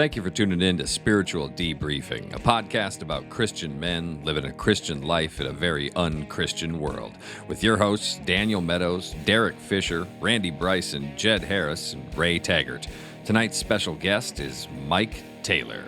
Thank you for tuning in to Spiritual Debriefing, a podcast about Christian men living a Christian life in a very unchristian world, with your hosts Daniel Meadows, Derek Fisher, Randy Bryson, Jed Harris, and Ray Taggart. Tonight's special guest is Mike Taylor.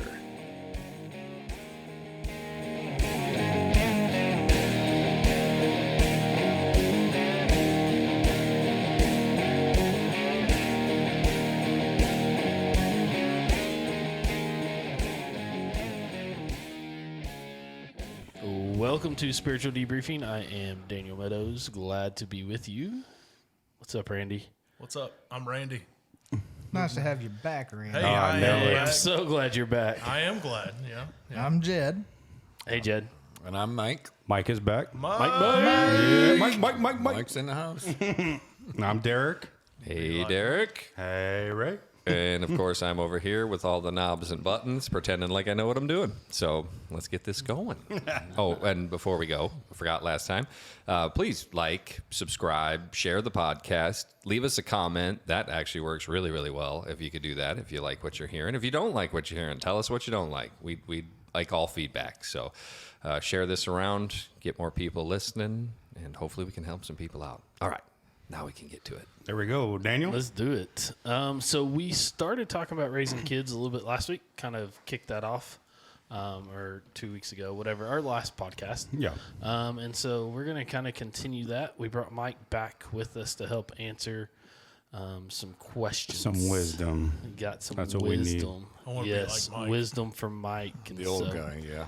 Welcome to Spiritual Debriefing. I am Daniel Meadows. Glad to be with you. What's up, Randy? What's up? I'm Randy. Nice to have you back, Randy. Hey, I am I'm back. so glad you're back. I am glad. Yeah. I'm Jed. Hey, Jed. And I'm Mike. Mike is back. Mike's in the house. And I'm Derek. Hey, Derek. Hey, Ray. And, of course, I'm over here with all the knobs and buttons, pretending like I know what I'm doing. So let's get this going. Oh, and before we go, I forgot last time, please like, subscribe, share the podcast, leave us a comment. That actually works really, really well if you could do that, if you like what you're hearing. If you don't like what you're hearing, tell us what you don't like. We like all feedback. So share this around, get more people listening, and hopefully we can help some people out. All right. Now we can get to it. There we go, Daniel. Let's do it. So we started talking about raising kids a little bit last week, kind of kicked that off, or 2 weeks ago, whatever, our last podcast. Yeah. And so we're going to kind of continue that. We brought Mike back with us to help answer some questions. Some wisdom. We got some That's what we need. wisdom. I wanna be Yes, like Mike. wisdom from Mike. And The old so- guy, yeah.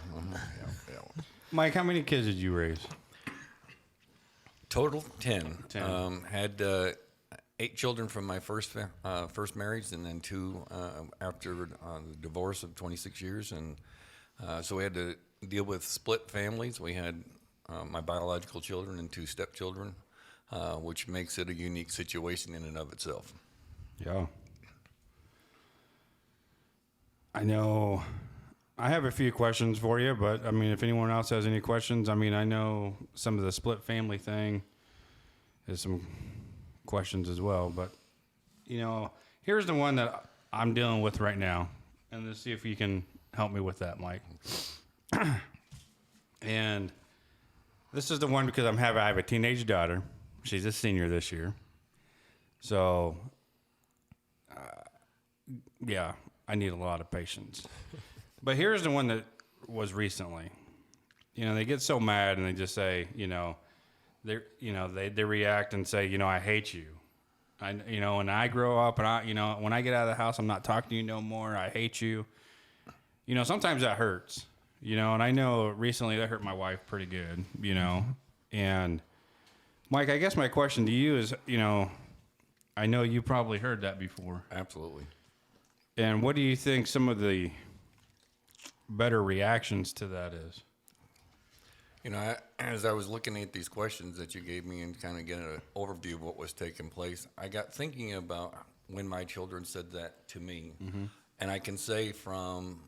Yeah. Mike, how many kids did you raise? Total 10. 10. Had 8 children from my first marriage, and then 2 after the divorce of 26 years. And so we had to deal with split families. We had my biological children and 2 stepchildren, which makes it a unique situation in and of itself. Yeah. I know I have a few questions for you, but I mean, if anyone else has any questions, I mean, I know some of the split family thing is some questions as well, but you know, here's the one that I'm dealing with right now, and let's see if you can help me with that, Mike. And this is the one because I have a teenage daughter. She's a senior this year. So, yeah, I need a lot of patience. But here's the one that was recently. You know, they get so mad and they just say, they react and say, I hate you. When I grow up and when I get out of the house, I'm not talking to you no more. I hate you. Sometimes that hurts. And I know recently that hurt my wife pretty good, And Mike, I guess my question to you is, I know you probably heard that before. Absolutely. And what do you think some of the better reactions to that is? As I was looking at these questions that you gave me and kind of getting an overview of what was taking place, I got thinking about when my children said that to me. Mm-hmm. And I can say from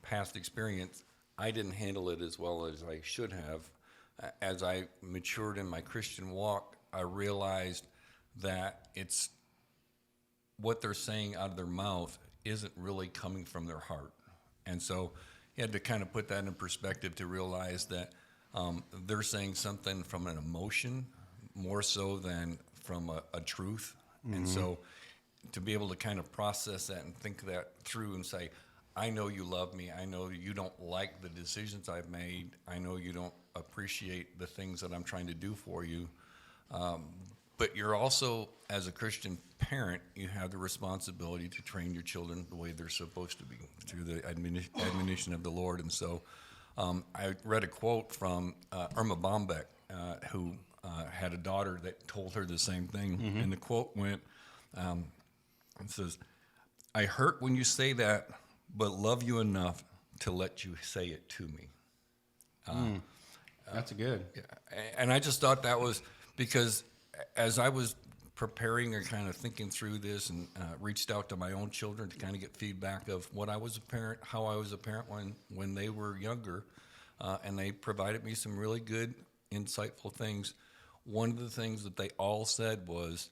past experience, I didn't handle it as well as I should have. As I matured in my Christian walk, I realized that it's what they're saying out of their mouth isn't really coming from their heart. And so you had to kind of put that in perspective to realize that they're saying something from an emotion more so than from a truth. Mm-hmm. And so to be able to kind of process that and think that through and say, I know you love me. I know you don't like the decisions I've made. I know you don't appreciate the things that I'm trying to do for you. But you're also, as a Christian parent, you have the responsibility to train your children the way they're supposed to be through the admonition of the Lord. And so I read a quote from Irma Bombeck, who had a daughter that told her the same thing. Mm-hmm. And the quote went, it says, I hurt when you say that, but love you enough to let you say it to me. That's good. And I just thought that was because as I was preparing or kind of thinking through this and reached out to my own children to kind of get feedback of what I was a parent, how I was a parent when they were younger, and they provided me some really good, insightful things. One of the things that they all said was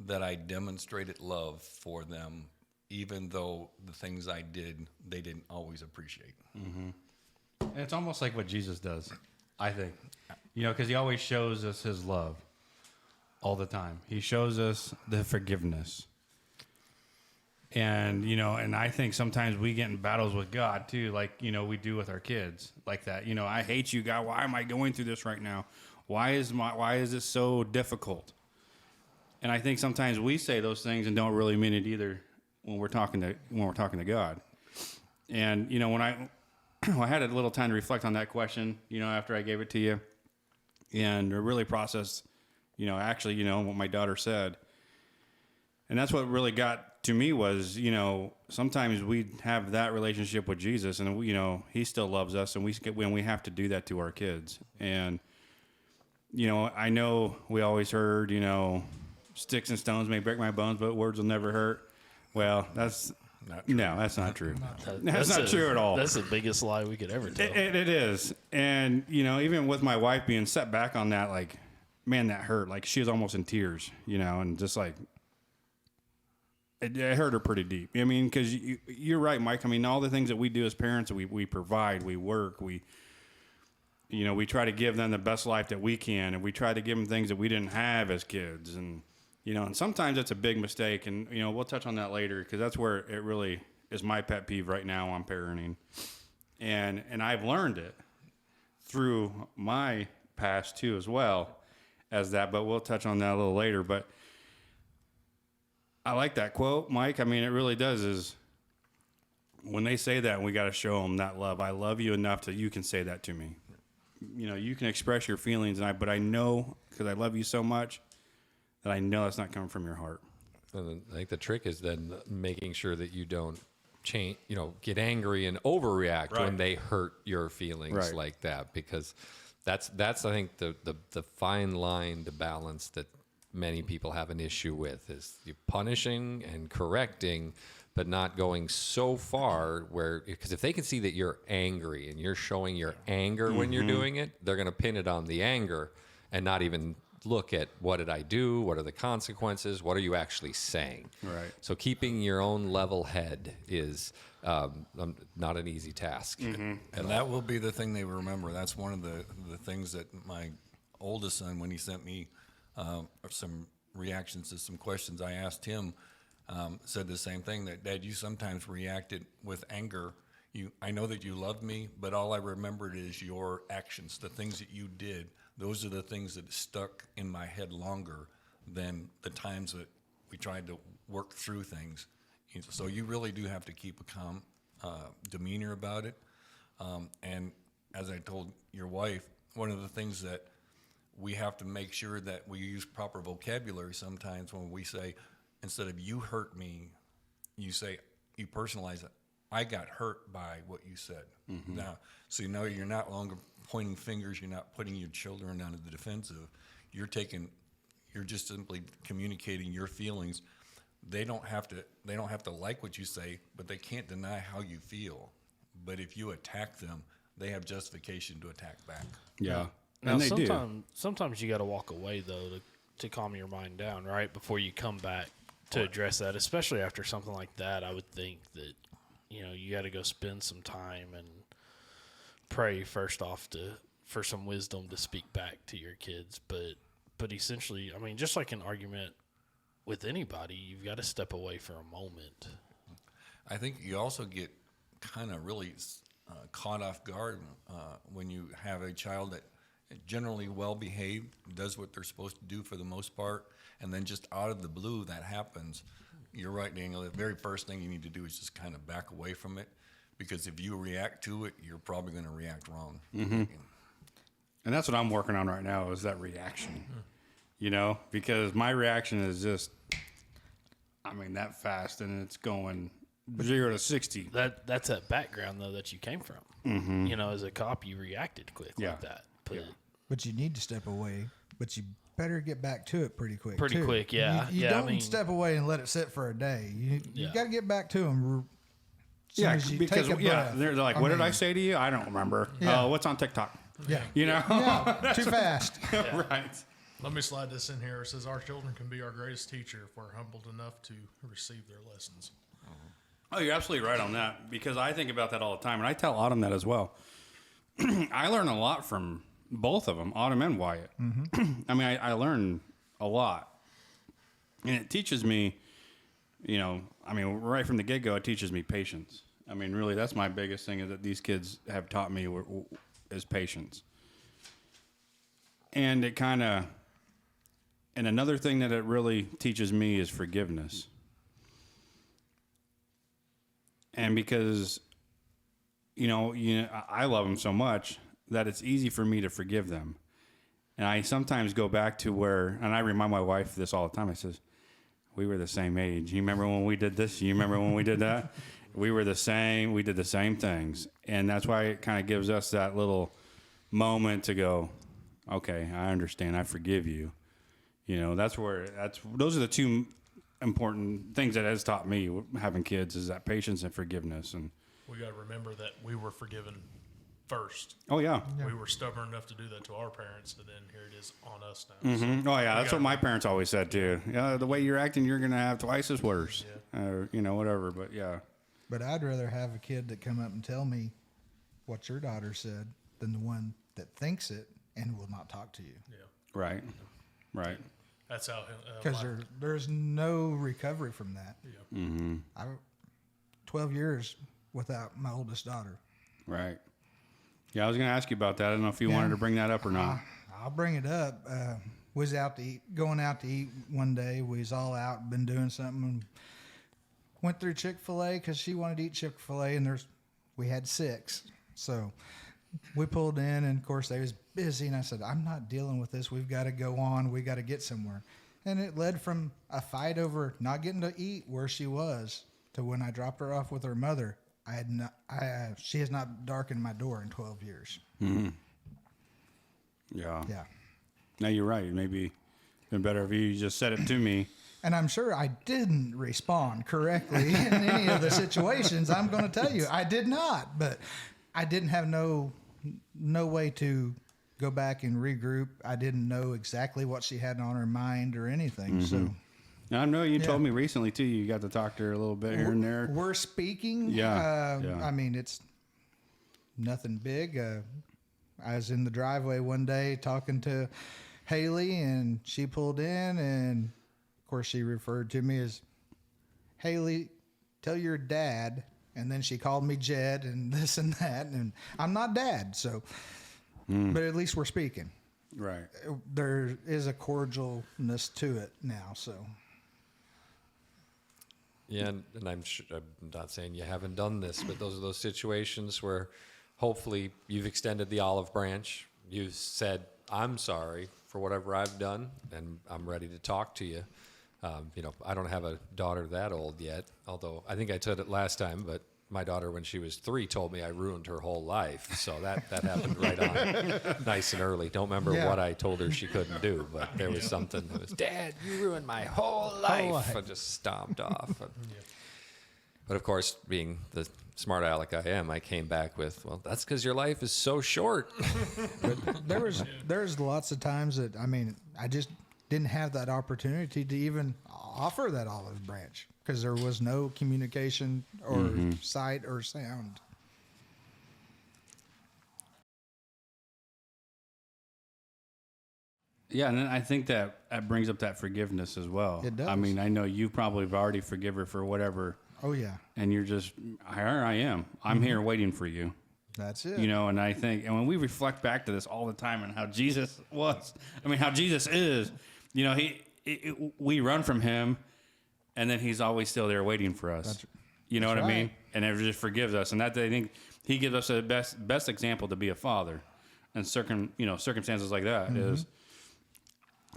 that I demonstrated love for them even though the things I did, they didn't always appreciate. And it's almost like what Jesus does, I think. Because he always shows us his love all the time. He shows us the forgiveness. And, and I think sometimes we get in battles with God too, like, we do with our kids like that. I hate you, God. Why am I going through this right now? Why is it so difficult? And I think sometimes we say those things and don't really mean it either when we're talking to God. And, when I had a little time to reflect on that question, after I gave it to you and to really process, what my daughter said. And that's what really got to me was, sometimes we have that relationship with Jesus and, he still loves us and we have to do that to our kids. And, I know we always heard, sticks and stones may break my bones, but words will never hurt. Well, that's not true. That's not true at all. That's the biggest lie we could ever tell. It is. And, even with my wife being set back on that, like, man, that hurt. Like, she was almost in tears, and just like, it hurt her pretty deep. I mean, because you're right, Mike. I mean, all the things that we do as parents, we provide, we work, we try to give them the best life that we can, and we try to give them things that we didn't have as kids. And, and sometimes that's a big mistake. And, we'll touch on that later because that's where it really is my pet peeve right now on parenting. And I've learned it through my past too, as well as that, but we'll touch on that a little later. But I like that quote, Mike. I mean, it really does is when they say that, we got to show them that love. I love you enough that you can say that to me. You can express your feelings, but I know because I love you so much that I know that's not coming from your heart. And I think the trick is then making sure that you don't change, get angry and overreact when they hurt your feelings like that, because that's I think the fine line to balance that many people have an issue with is you punishing and correcting, but not going so far where, because if they can see that you're angry and you're showing your anger when you're doing it, they're going to pin it on the anger and not even look at what did I do? What are the consequences? What are you actually saying? Right. So keeping your own level head is not an easy task. And that will be the thing they remember. That's one of the things that my oldest son, when he sent me some reactions to some questions I asked him, said the same thing, that Dad, you sometimes reacted with anger. I know that you loved me, but all I remembered is your actions, the things that you did. Those are the things that stuck in my head longer than the times that we tried to work through things. So you really do have to keep a calm demeanor about it. And as I told your wife, one of the things that we have to make sure that we use proper vocabulary sometimes when we say, instead of you hurt me, you say, you personalize it. I got hurt by what you said. Now, so you're not longer pointing fingers. You're not putting your children on the defensive. You're just simply communicating your feelings. They don't have to like what you say, but they can't deny how you feel. But if you attack them, they have justification to attack back. Yeah. Now, And they do. sometimes you got to walk away though to calm your mind down, right, before you come back to address that. Especially after something like that, I would think that you got to go spend some time and pray first off for some wisdom to speak back to your kids. But essentially, I mean, just like an argument with anybody, you've got to step away for a moment. I think you also get kind of really caught off guard when you have a child that generally well behaved, does what they're supposed to do for the most part, and then just out of the blue that happens. You're right, Daniel. The very first thing you need to do is just kind of back away from it, because if you react to it, you're probably going to react wrong. And that's what I'm working on right now is that reaction, because my reaction is just, that fast, and it's going 0 to 60. That's that background though that you came from. As a cop, you reacted quick like that. But you need to step away. But you better get back to it pretty quick. Yeah. You don't step away and let it sit for a day. You got to get back to them. Because they're like, what did I say to you? I don't remember. Yeah. What's on TikTok? Yeah. Yeah, too fast. Right. Let me slide this in here. It says, our children can be our greatest teacher if we're humbled enough to receive their lessons. Oh, you're absolutely right on that, because I think about that all the time, and I tell Autumn that as well. I learn a lot from both of them, Autumn and Wyatt. I mean, I learn a lot, and it teaches me, right from the get-go, it teaches me patience. I mean, really, that's my biggest thing, is that these kids have taught me is patience. And and another thing that it really teaches me is forgiveness. And because, I love them so much that it's easy for me to forgive them. And I sometimes go back to and I remind my wife this all the time. I says, we were the same age. You remember when we did this? You remember when we did that? We were the same. We did the same things. And that's why it kind of gives us that little moment to go, okay, I understand. I forgive you. Those are the two important things that has taught me having kids, is that patience and forgiveness. And We got to remember that we were forgiven first. oh yeah, We were stubborn enough to do that to our parents, and then here it is on us now. So oh yeah, that's what my parents always said too. Yeah, the way you're acting, you're gonna have twice as worse. Whatever. But yeah, But I'd rather have a kid that come up and tell me what your daughter said than the one that thinks it and will not talk to you. yeah, right. that's how. Because there's no recovery from that. Yeah. I 12 years without my oldest daughter. Right. Yeah, I was going to ask you about that. I don't know if you wanted to bring that up or not. I'll bring it up. Was going out to eat one day. We was all out, been doing something, and went through Chick-fil-A because she wanted to eat Chick-fil-A, and we had 6. So we pulled in, and of course they was busy, and I said, I'm not dealing with this. We've got to go on. We got to get somewhere. And it led from a fight over not getting to eat where she was to when I dropped her off with her mother. She has not darkened my door in 12 years. Mm-hmm. Yeah. Yeah. No, you're right. Maybe been better if you just said it to me. And I'm sure I didn't respond correctly in any of the situations. I'm going to tell you, I did not. But I didn't have no way to go back and regroup. I didn't know exactly what she had on her mind or anything. So I know you told me recently too. You got to talk to her a little bit here and there. we're speaking. Yeah. I mean, it's nothing big. I was in the driveway one day talking to Haley, and she pulled in, and of course she referred to me as Haley, tell your dad. And then she called me Jed and this and that, and I'm not dad. So, but at least we're speaking. Right. There is a cordialness to it now. So. Yeah, and I'm not saying you haven't done this, but those are those situations where hopefully you've extended the olive branch. You've said, I'm sorry for whatever I've done, and I'm ready to talk to you. I don't have a daughter that old yet, although I think I said it last time, but my daughter, when she was 3, told me I ruined her whole life. So that happened right on, nice and early. Don't remember what I told her she couldn't do, but there was something that was, Dad, you ruined my whole life. I just stomped off. But of course, being the smart aleck I am, I came back with, well, that's because your life is so short. But there's lots of times that, I just didn't have that opportunity to even offer that olive branch because there was no communication or sight or sound. Yeah, and then I think that brings up that forgiveness as well. It does. I mean, I know you probably have already forgive her for whatever. Oh, yeah. And you're just, here I am. I'm here waiting for you. That's it. And I think, and when we reflect back to this all the time and how Jesus was, how Jesus is, we run from him, and then he's always still there waiting for us. You know what I mean? And it just forgives us. And that, I think, he gives us the best example to be a father. And circumstances like that is,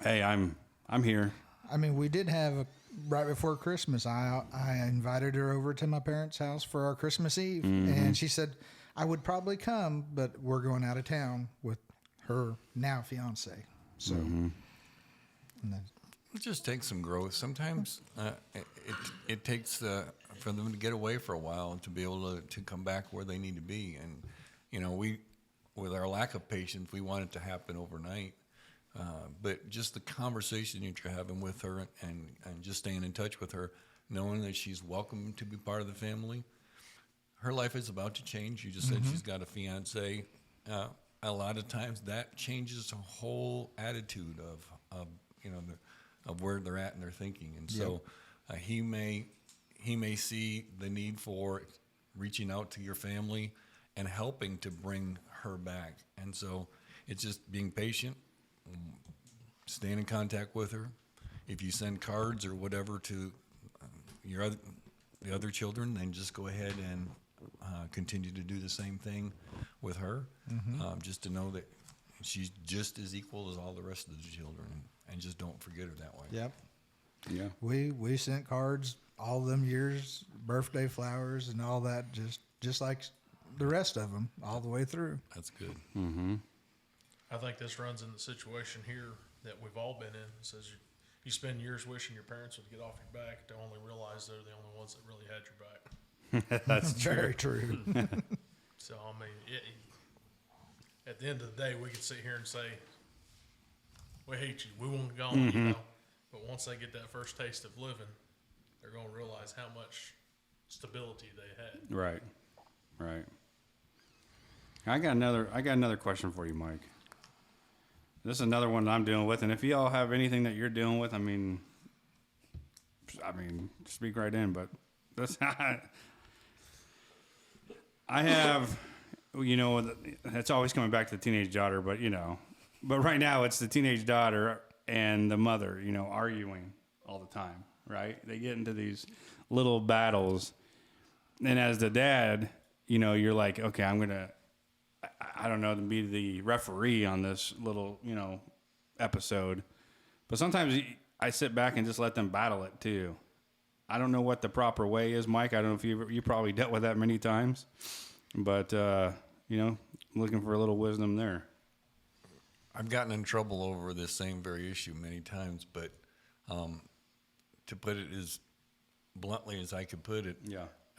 hey, I'm here. We did have right before Christmas, I invited her over to my parents' house for our Christmas Eve, and she said I would probably come, but we're going out of town with her now fiance. So, and It just takes some growth. Sometimes it takes for them to get away for a while and to be able to come back where they need to be. And we, with our lack of patience, we want it to happen overnight. But just the conversation that you're having with her and just staying in touch with her, knowing that she's welcome to be part of the family. Her life is about to change. You just said she's got a fiance. A lot of times that changes the whole attitude of of where they're at and their thinking. And so he may see the need for reaching out to your family and helping to bring her back. And so it's just being patient, staying in contact with her. If you send cards or whatever to the other children, then just go ahead and continue to do the same thing with her, just to know that she's just as equal as all the rest of the children, and just don't forget her that way. Yep. Yeah. We sent cards all them years, birthday flowers and all that, just like the rest of them, all the way through. That's good. I think this runs in the situation here that we've all been in. It says you spend years wishing your parents would get off your back to only realize they're the only ones that really had your back. That's true. Very true. So, I mean, at the end of the day, we could sit here and say, we hate you, we want to go on, you know. But once they get that first taste of living, they're going to realize how much stability they had. Right. Right. I got another question for you, Mike. This is another one that I'm dealing with, and if you all have anything that you're dealing with, I mean, speak right in. But this, I have, it's always coming back to the teenage daughter, but right now it's the teenage daughter and the mother, arguing all the time, right? They get into these little battles, and as the dad, you're like, okay, I'm gonna, I don't know, to be the referee on this little, episode. But sometimes I sit back and just let them battle it too. I don't know what the proper way is, Mike. I don't know if you probably dealt with that many times, but looking for a little wisdom there. I've gotten in trouble over this same very issue many times, but to put it as bluntly as I could put it,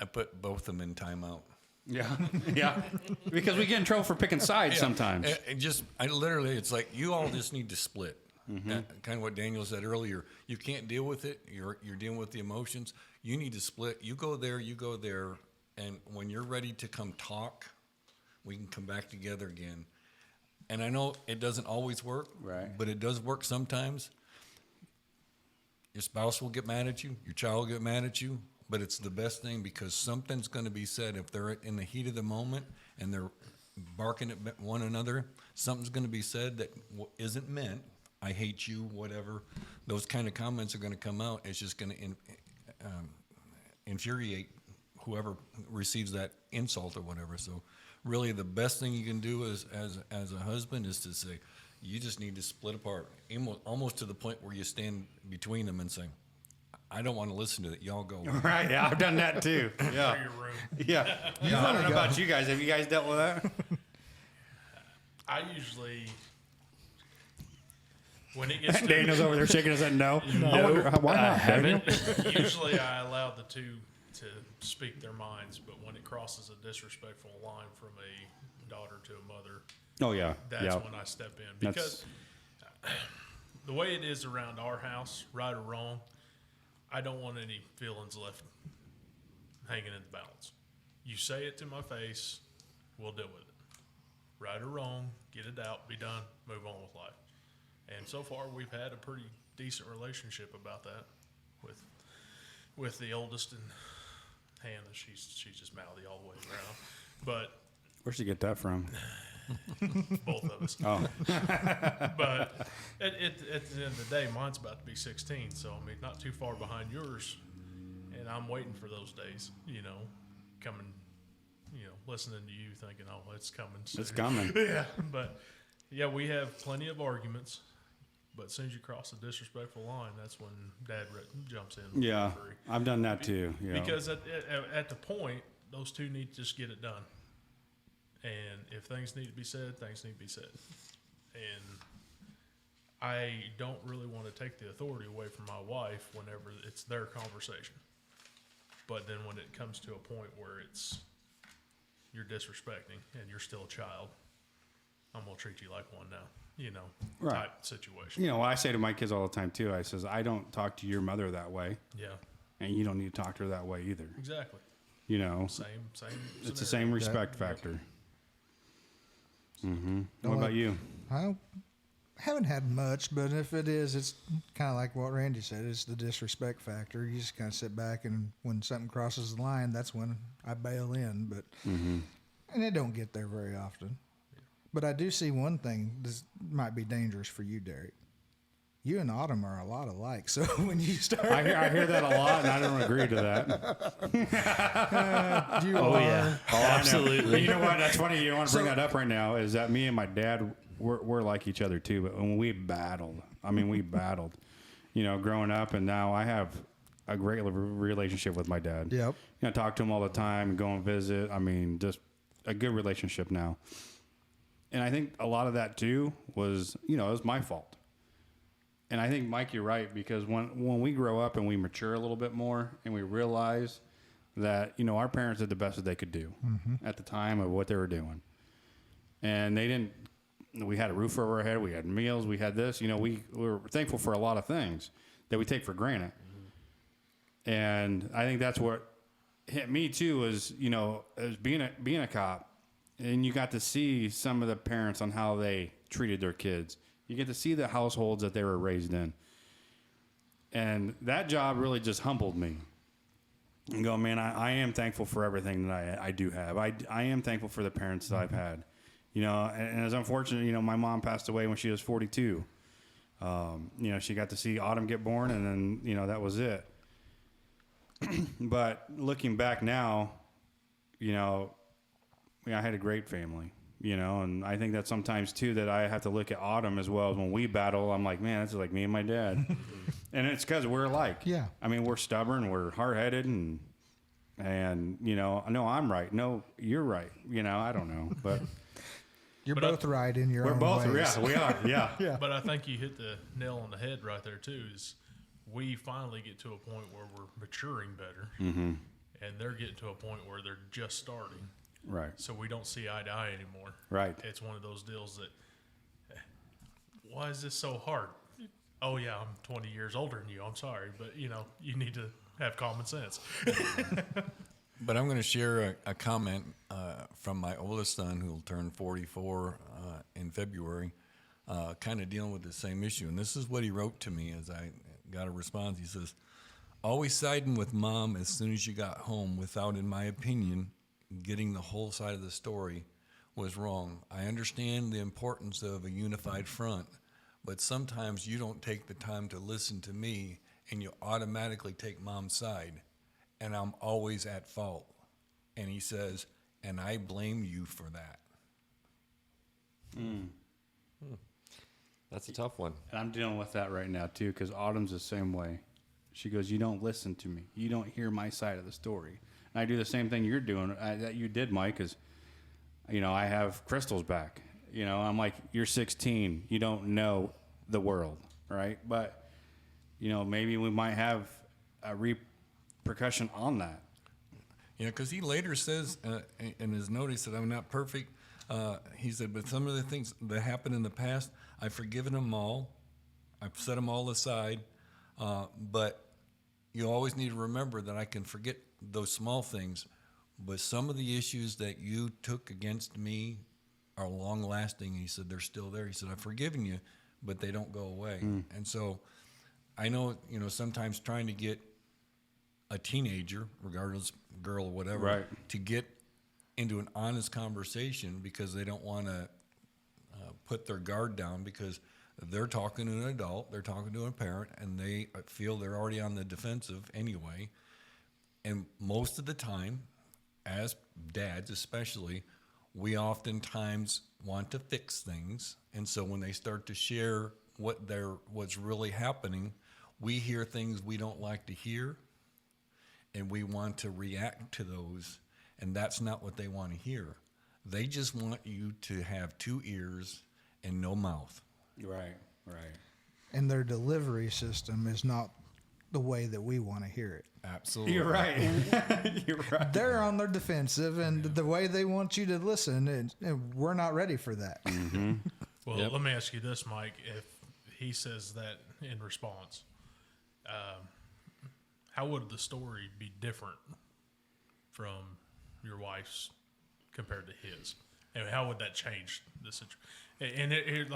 I put both of them in timeout. Yeah, yeah, because we get in trouble for picking sides sometimes. It's like you all just need to split. Kind of what Daniel said earlier. You can't deal with it. You're dealing with the emotions. You need to split. You go there, and when you're ready to come talk, we can come back together again. And I know it doesn't always work, right? But it does work sometimes. Your spouse will get mad at you. Your child will get mad at you. But it's the best thing because something's going to be said. If they're in the heat of the moment and they're barking at one another, something's going to be said that isn't meant. I hate you, whatever. Those kind of comments are going to come out. It's just going to infuriate whoever receives that insult or whatever. So really the best thing you can do as a husband is to say, you just need to split apart, almost to the point where you stand between them and say, I don't want to listen to it. Y'all go. Right. Yeah, I've done that too. Yeah. Your room. Yeah. I don't know about you guys. Have you guys dealt with that? I usually, when it gets to Daniel's over there shaking his head no. I wonder, why not? haven't. usually I allow the two to speak their minds, but when it crosses a disrespectful line from a daughter to a mother, Oh yeah. that's when I step in. Because the way it is around our house, right or wrong, I don't want any feelings left hanging in the balance. You say it to my face, we'll deal with it. Right or wrong, get it out, be done, move on with life. And so far, we've had a pretty decent relationship about that with the oldest, and Hannah. She's just mouthy all the way around. But Where'd you get that from? both of us. Oh. But at the end of the day, mine's about to be 16, so I mean, not too far behind yours. And I'm waiting for those days, coming, listening to you, thinking, "Oh, it's coming soon." It's coming. Yeah, but yeah, we have plenty of arguments. But as soon as you cross a disrespectful line, that's when Dad jumps in. Yeah, I've done that too. Yeah. Because at the point, those two need to just get it done. And if things need to be said, things need to be said. And I don't really want to take the authority away from my wife whenever it's their conversation. But then when it comes to a point where you're disrespecting and you're still a child, I'm going to treat you like one now, Right. type situation. I say to my kids all the time too, I says, I don't talk to your mother that way. Yeah. and you don't need to talk to her that way either. Exactly. You know, Same. it's the same respect factor. What about you? I haven't had much, but if it is, it's kind of like what Randy said. It's the disrespect factor. You just kind of sit back, and when something crosses the line, that's when I bail in. But and it don't get there very often. But I do see one thing. This might be dangerous for you, Derek. You and Autumn are a lot alike. So when you start, I hear that a lot, and I don't agree to that. you Oh are. yeah, absolutely. You know what? That's funny. You want to bring that up right now? Is that me and my dad? We're like each other too. But when we battled, you know, growing up, and now I have a great relationship with my dad. Yep. You know, talk to him all the time, go and visit. I mean, just a good relationship now. And I think a lot of that too was, you know, it was my fault. And I think, Mike, you're right, because when we grow up and we mature a little bit more and we realize that, you know, our parents did the best that they could do at the time of what they were doing. And we had a roof over our head, we had meals, we had this, you know, we were thankful for a lot of things that we take for granted. And I think that's what hit me too, was, you know, as being a cop, and you got to see some of the parents on how they treated their kids. You get to see the households that they were raised in. And that job really just humbled me. And go, man, I am thankful for everything that I do have. I am thankful for the parents that I've had. You know, and it's unfortunate, you know, my mom passed away when she was 42. You know, she got to see Autumn get born, and then, you know, that was it. But looking back now, you know, I had a great family. You know, and I think that sometimes too that I have to look at Autumn as well. When we battle, I'm like, man, this is like me and my dad, and it's because we're alike. Yeah. I mean, we're stubborn, we're hard-headed, and you know, no, I'm right, no, you're right. You know, I don't know, but You're both right in your we're own both, ways. yeah, we are, yeah, Yeah. But I think you hit the nail on the head right there too. Is we finally get to a point where we're maturing better, and they're getting to a point where they're just starting. right, So we don't see eye to eye anymore. right. It's one of those deals that, why is this so hard? Oh yeah, I'm 20 years older than you. I'm sorry, but you know, you need to have common sense. But I'm going to share a comment from my oldest son, who will turn 44 in February, kind of dealing with the same issue. And this is what he wrote to me as I got a response. He says, "Always siding with mom as soon as you got home without, in my opinion, getting the whole side of the story was wrong. I understand the importance of a unified front, but sometimes you don't take the time to listen to me and you automatically take mom's side, and I'm always at fault." And he says, "And I blame you for that." That's a tough one. And I'm dealing with that right now too, because Autumn's the same way. She goes, "You don't listen to me. You don't hear my side of the story." And I do the same thing you're doing, that you did, Mike, because, you know, I have Crystal's back. You know, I'm like, you're 16. You don't know the world, right? But, you know, maybe we might have a repercussion on that. You know, because he later says in his note, he said, "I'm not perfect." He said, "But some of the things that happened in the past, I've forgiven them all. I've set them all aside. But you always need to remember that I can forget those small things. But some of the issues that you took against me are long lasting." He said, "They're still there." He said, "I've forgiven you, but they don't go away." And so I know, you know, sometimes trying to get a teenager, regardless, girl or whatever, Right. to get into an honest conversation because they don't want to put their guard down because they're talking to an adult, they're talking to a parent, and they feel they're already on the defensive anyway. And most of the time, as dads especially, we oftentimes want to fix things. And so when they start to share what's really happening, we hear things we don't like to hear, and we want to react to those, and that's not what they want to hear. They just want you to have 2 ears and no mouth. Right, right. And their delivery system is not the way that we want to hear it. Absolutely. You're right. You're right. They're on their defensive, and the way they want you to listen, and we're not ready for that. Well, Yep. let me ask you this, Mike. If he says that in response, how would the story be different from your wife's compared to his? And how would that change the situation? And here,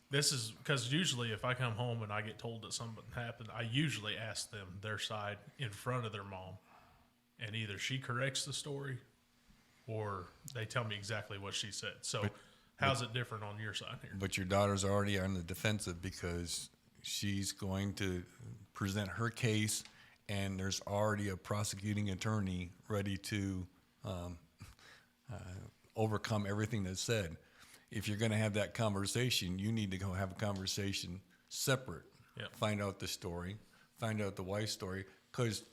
this is because usually if I come home and I get told that something happened, I usually ask them their side in front of their mom. And either she corrects the story or they tell me exactly what she said. So how's it different on your side here? But your daughter's already on the defensive because she's going to present her case, and there's already a prosecuting attorney ready to overcome everything that's said. If you're going to have that conversation, you need to go have a conversation separate. Yep. Find out the story, find out the wife's story, because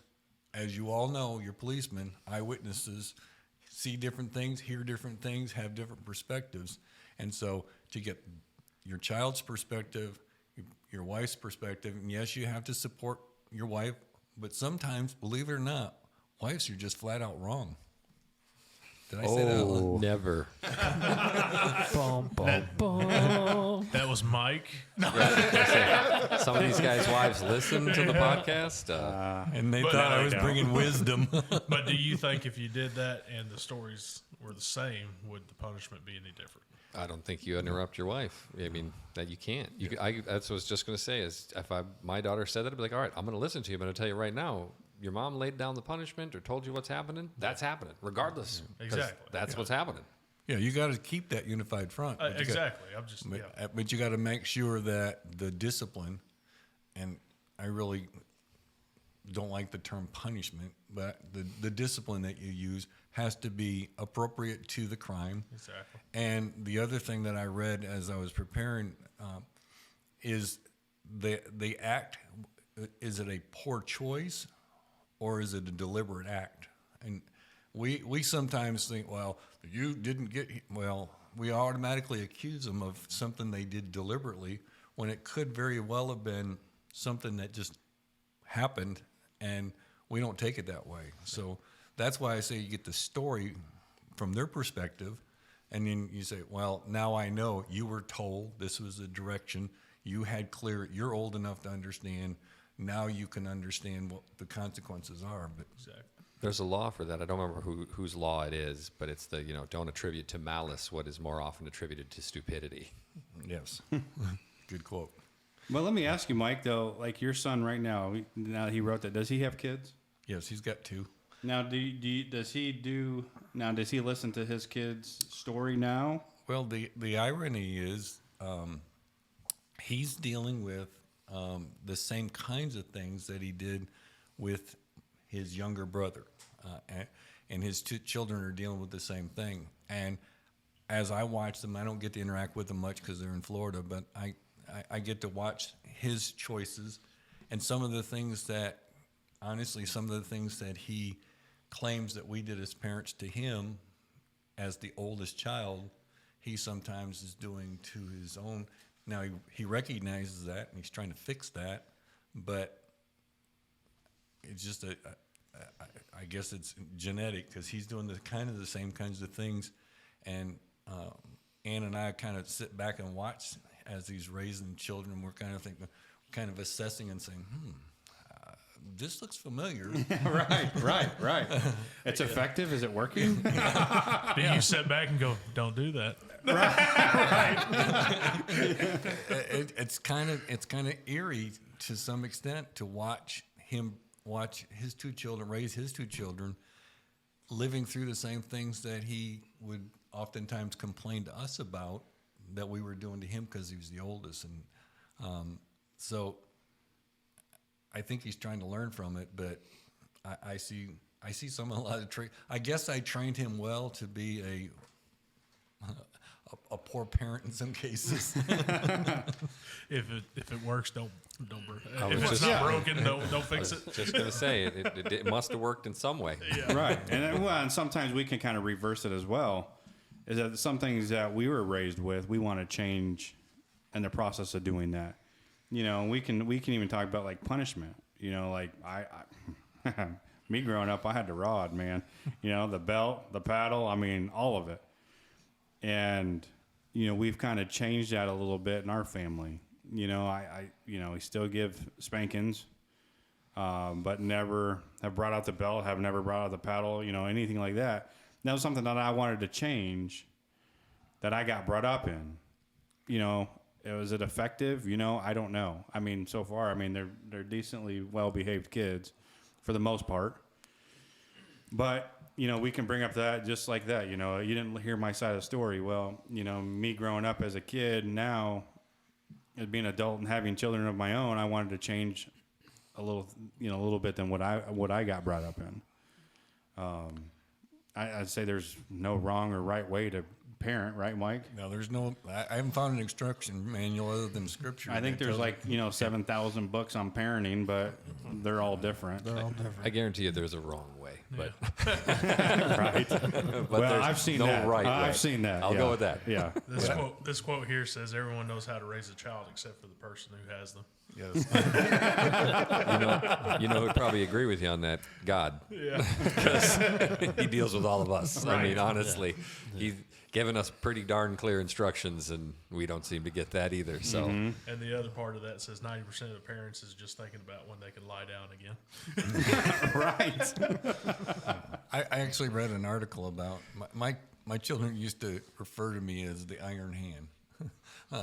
as you all know, you're policemen, eyewitnesses, see different things, hear different things, have different perspectives. And so to get your child's perspective, your wife's perspective, and yes, you have to support your wife, but sometimes, believe it or not, wives are just flat out wrong. Did I say that? Oh, never. Bum, bum, bum. That was Mike. Some of these guys' wives listen to the podcast. And they But thought no, I they was don't. bringing wisdom. But do you think if you did that and the stories were the same, would the punishment be any different? I don't think you interrupt your wife. I mean, that you can't. That's what I was just going to say. Is if my daughter said that, I'd be like, all right, I'm going to listen to you, but I'll tell you right now, your mom laid down the punishment or told you what's happening. That's happening, regardless. 'Cause Exactly. That's what's happening. Yeah, you got to keep that unified front. But you got- Exactly. I'm just, but you got to make sure that the discipline, and I really don't like the term punishment, but the discipline that you use has to be appropriate to the crime. Exactly. And the other thing that I read as I was preparing is the act, is it a poor choice or is it a deliberate act? And we sometimes think, well, you didn't get, well, we automatically accuse them of something they did deliberately when it could very well have been something that just happened, and we don't take it that way. So that's why I say you get the story from their perspective, and then you say, well, now I know you were told this was the direction. You had clear, you're old enough to understand. Now you can understand what the consequences are. But Exactly. There's a law for that. I don't remember whose law it is, but it's the, don't attribute to malice what is more often attributed to stupidity. yes, good quote. Well, let me ask you, Mike, though, like your son right now, now that he wrote that, does he have kids? Yes, he's got two. Now, does he listen to his kid's story now? Well, the irony is he's dealing with the same kinds of things that he did with his younger brother, and his two children are dealing with the same thing. And as I watch them, I don't get to interact with them much because they're in Florida, but I get to watch his choices and some of the things that, honestly, some of the things that he claims that we did as parents to him as the oldest child, he sometimes is doing to his own. Now, he recognizes that, and he's trying to fix that, but it's just I guess it's genetic because he's doing the same kinds of things. And Ann and I kind of sit back and watch as he's raising children. We're kind of thinking, kind of assessing and saying, this looks familiar. Right. It's effective. Is it working? Do you sit back and go, don't do that? It's kind of eerie to some extent to watch him watch his two children, raise his two children, living through the same things that he would oftentimes complain to us about that we were doing to him because he was the oldest. And so I think he's trying to learn from it, but I see a lot of I guess I trained him well to be a poor parent in some cases. If it works, don't break it. I was If it's just- not broken, don't fix it. Just going to say, it must have worked in some way. Right. And sometimes we can kind of reverse it as well. Is that some things that we were raised with, we want to change in the process of doing that. We can even talk about like punishment. Like I me growing up, I had the rod, man. The belt, the paddle, I mean, all of it. And we've kind of changed that a little bit in our family. We still give spankings. but never have brought out the belt, have never brought out the paddle, anything like that. That was something that I wanted to change that I got brought up in. Was it effective? I don't know. I mean, so far, they're decently well-behaved kids for the most part. But, we can bring up that just like that. You didn't hear my side of the story. Well, me growing up as a kid, now as being an adult and having children of my own, I wanted to change a little bit than what I got brought up in. I'd say there's no wrong or right way to parent, right, Mike? No, there's no. I haven't found an instruction manual other than scripture. I think there's 7,000 books on parenting, but they're all different. I guarantee you, there's a wrong way, but Right. but Well, there's I've seen no that. right way. I've seen that. I'll yeah. go with that. Yeah. This quote here says everyone knows how to raise a child except for the person who has them. Yes. You know who'd probably agree with you on that? God. Yeah. Because he deals with all of us. I mean, Right. honestly, he's given us pretty darn clear instructions, and we don't seem to get that either. So, And the other part of that says 90% of the parents is just thinking about when they can lie down again. Right. I actually read an article about my children used to refer to me as the iron hand.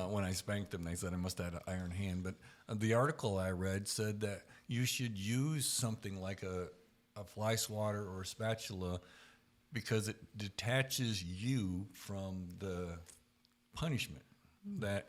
When I spanked them, they said I must have had an iron hand. But the article I read said that you should use something like a fly swatter or a spatula because it detaches you from the punishment. That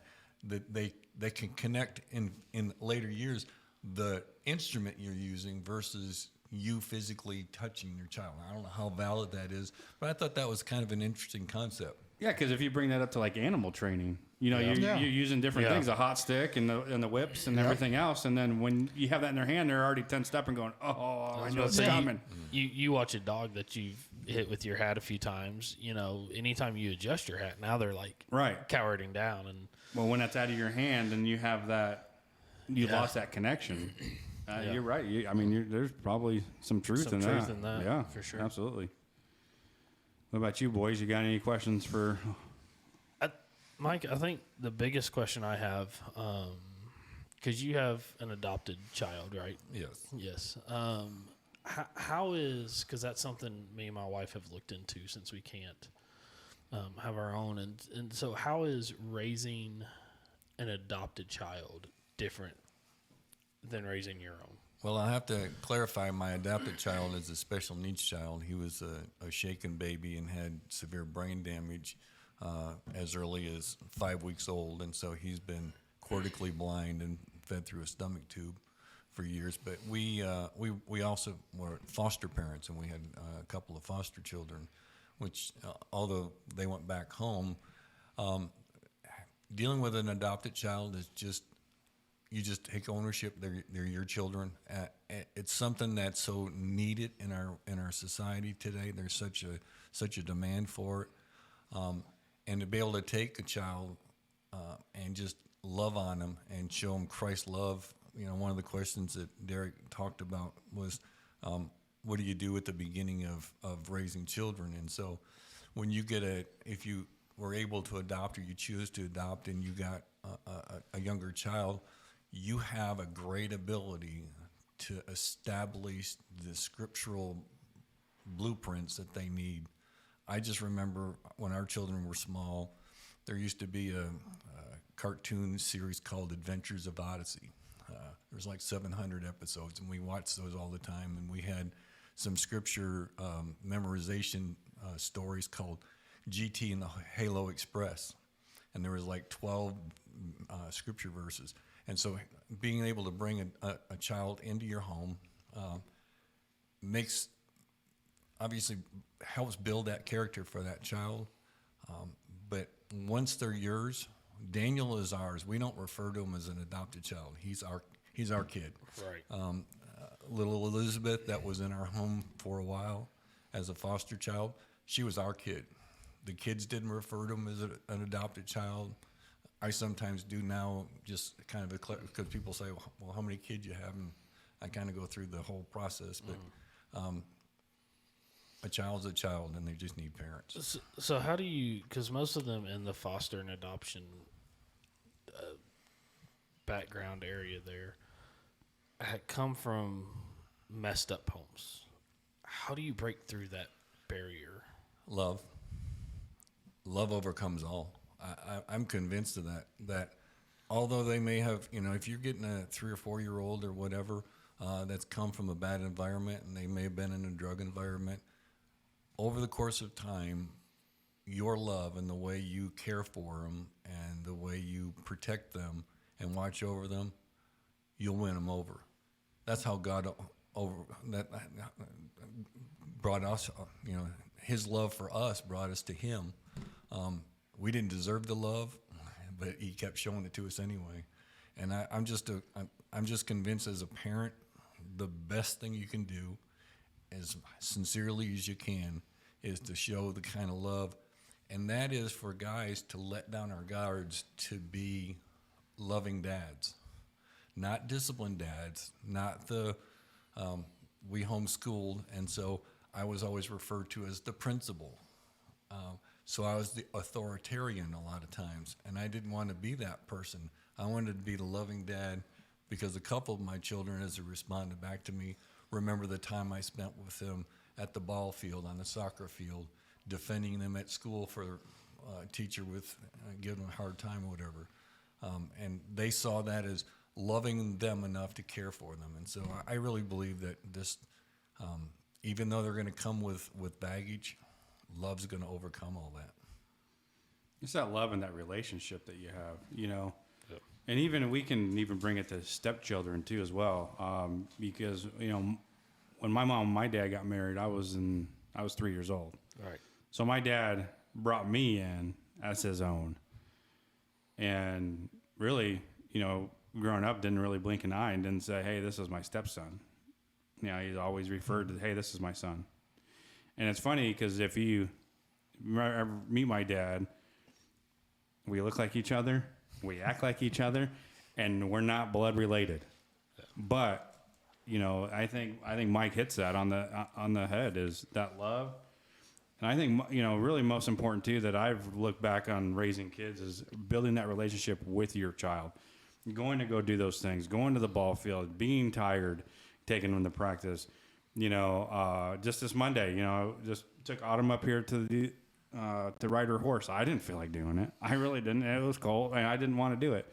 they can connect in later years the instrument you're using versus you physically touching your child. I don't know how valid that is, but I thought that was kind of an interesting concept. Yeah, because if you bring that up to like animal training, you're using different Yeah. things, a hot stick and the whips and everything else, and then when you have that in their hand, they're already tensed up and going, "Oh, I know it's coming." You watch a dog that you've hit with your hat a few times. Anytime you adjust your hat, now they're like Right. cowarding down, and Well, when that's out of your hand and you have that, you Yeah. lost that connection. Yeah. You're right. There's probably some truth Some in truth that. in that, Yeah, for sure. Absolutely. What about you, boys? You got any questions for? Mike, I think the biggest question I have, because you have an adopted child, right? Yes. Yes. How is, because that's something me and my wife have looked into since we can't have our own, and so how is raising an adopted child different than raising your own? Well, I have to clarify. My adopted child is a special needs child. He was a shaken baby and had severe brain damage as early as 5 weeks old, and so he's been cortically blind and fed through a stomach tube for years. But we also were foster parents, and we had a couple of foster children, which although they went back home, dealing with an adopted child is just. You just take ownership. They're your children. It's something that's so needed in our society today. There's such a demand for it, and to be able to take a child and just love on them and show them Christ's love. One of the questions that Derek talked about was, what do you do at the beginning of raising children? And so, when you if you were able to adopt or you choose to adopt, and you got a younger child. You have a great ability to establish the scriptural blueprints that they need. I just remember when our children were small, there used to be a cartoon series called Adventures of Odyssey. There's like 700 episodes, and we watched those all the time. And we had some scripture memorization stories called GT and the Halo Express. And there was like 12 scripture verses. And so being able to bring a child into your home obviously helps build that character for that child. But once they're yours, Daniel is ours. We don't refer to him as an adopted child. He's our kid. Right. Little Elizabeth, that was in our home for a while as a foster child, she was our kid. The kids didn't refer to him as an adopted child. I sometimes do now, just kind of because people say, well, how many kids you have? And I kind of go through the whole process. But a child's a child, and they just need parents. So how do you, because most of them in the foster and adoption background area there, come from messed up homes. How do you break through that barrier? Love. Love overcomes all. I'm convinced of that. That although they may have, if you're getting a 3 or 4 year old or whatever that's come from a bad environment and they may have been in a drug environment, over the course of time, your love and the way you care for them and the way you protect them and watch over them, you'll win them over. That's how God brought us, his love for us brought us to him. We didn't deserve the love, but he kept showing it to us anyway. And I'm just convinced as a parent, the best thing you can do, as sincerely as you can, is to show the kind of love. And that is for guys to let down our guards to be loving dads, not disciplined dads, not the, we homeschooled. And so I was always referred to as the principal. So I was the authoritarian a lot of times, and I didn't want to be that person. I wanted to be the loving dad, because a couple of my children, as they responded back to me, remember the time I spent with them at the ball field, on the soccer field, defending them at school for a teacher with giving them a hard time or whatever. And they saw that as loving them enough to care for them. And so I really believe that this, even though they're going to come with baggage, love's going to overcome all that. It's that love and that relationship that you have, Yep. And even we can even bring it to stepchildren too as well, because when my mom and my dad got married, I was 3 years old. Right. So my dad brought me in as his own, and really, growing up, didn't really blink an eye and didn't say, "Hey, this is my stepson." He's always referred to, "Hey, this is my son." And it's funny because if you ever meet my dad, we look like each other, we act like each other, and we're not blood related. But I think Mike hits that on the head, is that love. And I think really most important too that I've looked back on raising kids is building that relationship with your child, going to go do those things, going to the ball field, being tired, taking them to practice. Just this Monday, just took Autumn up here to ride her horse. I didn't feel like doing it. I really didn't. It was cold, and I didn't want to do it.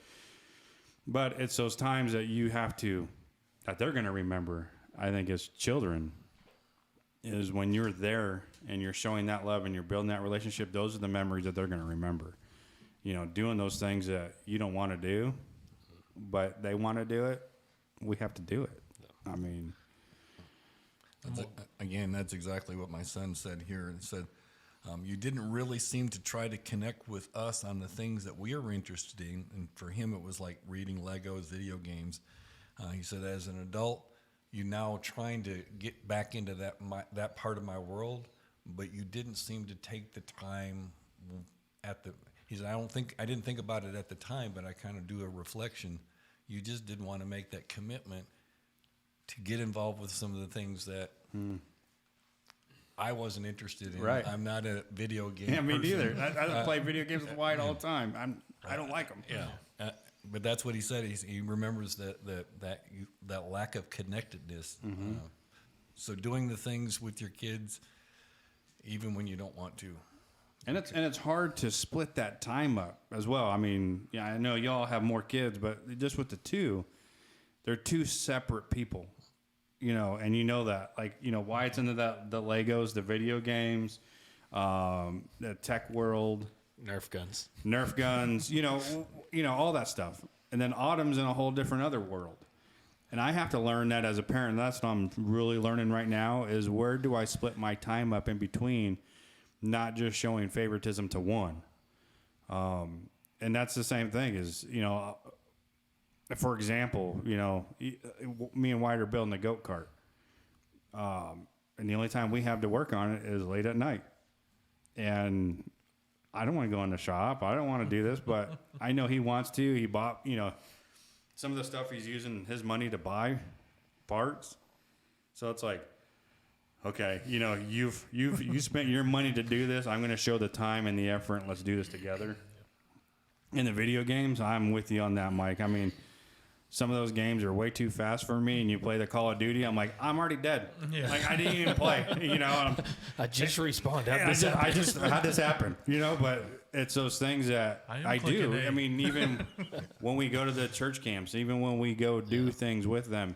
But it's those times that that they're going to remember, I think, as children, is when you're there and you're showing that love and you're building that relationship. Those are the memories that they're going to remember. Doing those things that you don't want to do, but they want to do it. We have to do it. I mean... That's exactly what my son said here. And said, you didn't really seem to try to connect with us on the things that we are interested in. And for him, it was like reading Legos, video games. He said, as an adult, you're now trying to get back into that part of my world, but you didn't seem to take the time he said, I didn't think about it at the time, but I kind of do a reflection. You just didn't want to make that commitment to get involved with some of the things that I wasn't interested in. Right. I'm not a video game Yeah, me person. neither. I play video games with Wyatt all the time. I don't like them. Yeah. But that's what he said. He remembers that lack of connectedness. Mm-hmm. So doing the things with your kids, even when you don't want to. And it's hard to split that time up as well. I mean, I know y'all have more kids, but just with the two, they're two separate people. And that, like, Wyatt's into the Legos, the video games, the tech world, Nerf guns, all that stuff. And then Autumn's in a whole different other world. And I have to learn that as a parent. That's what I'm really learning right now, is where do I split my time up in between, not just showing favoritism to one. And that's the same thing is, for example, me and Wyatt are building a goat cart. And the only time we have to work on it is late at night. And I don't want to go in the shop. I don't want to do this, but I know he wants to. He bought, some of the stuff he's using his money to buy parts. So it's like, okay, you've spent your money to do this. I'm going to show the time and the effort. Let's do this together. In the video games, I'm with you on that, Mike. I mean, some of those games are way too fast for me, and you play the Call of Duty, I'm like, I'm already dead. Yeah. Like I didn't even play, I just respawned. I just had this happen, but it's those things that I do. clicking A. I mean, even when we go to the church camps, even when we go do things with them,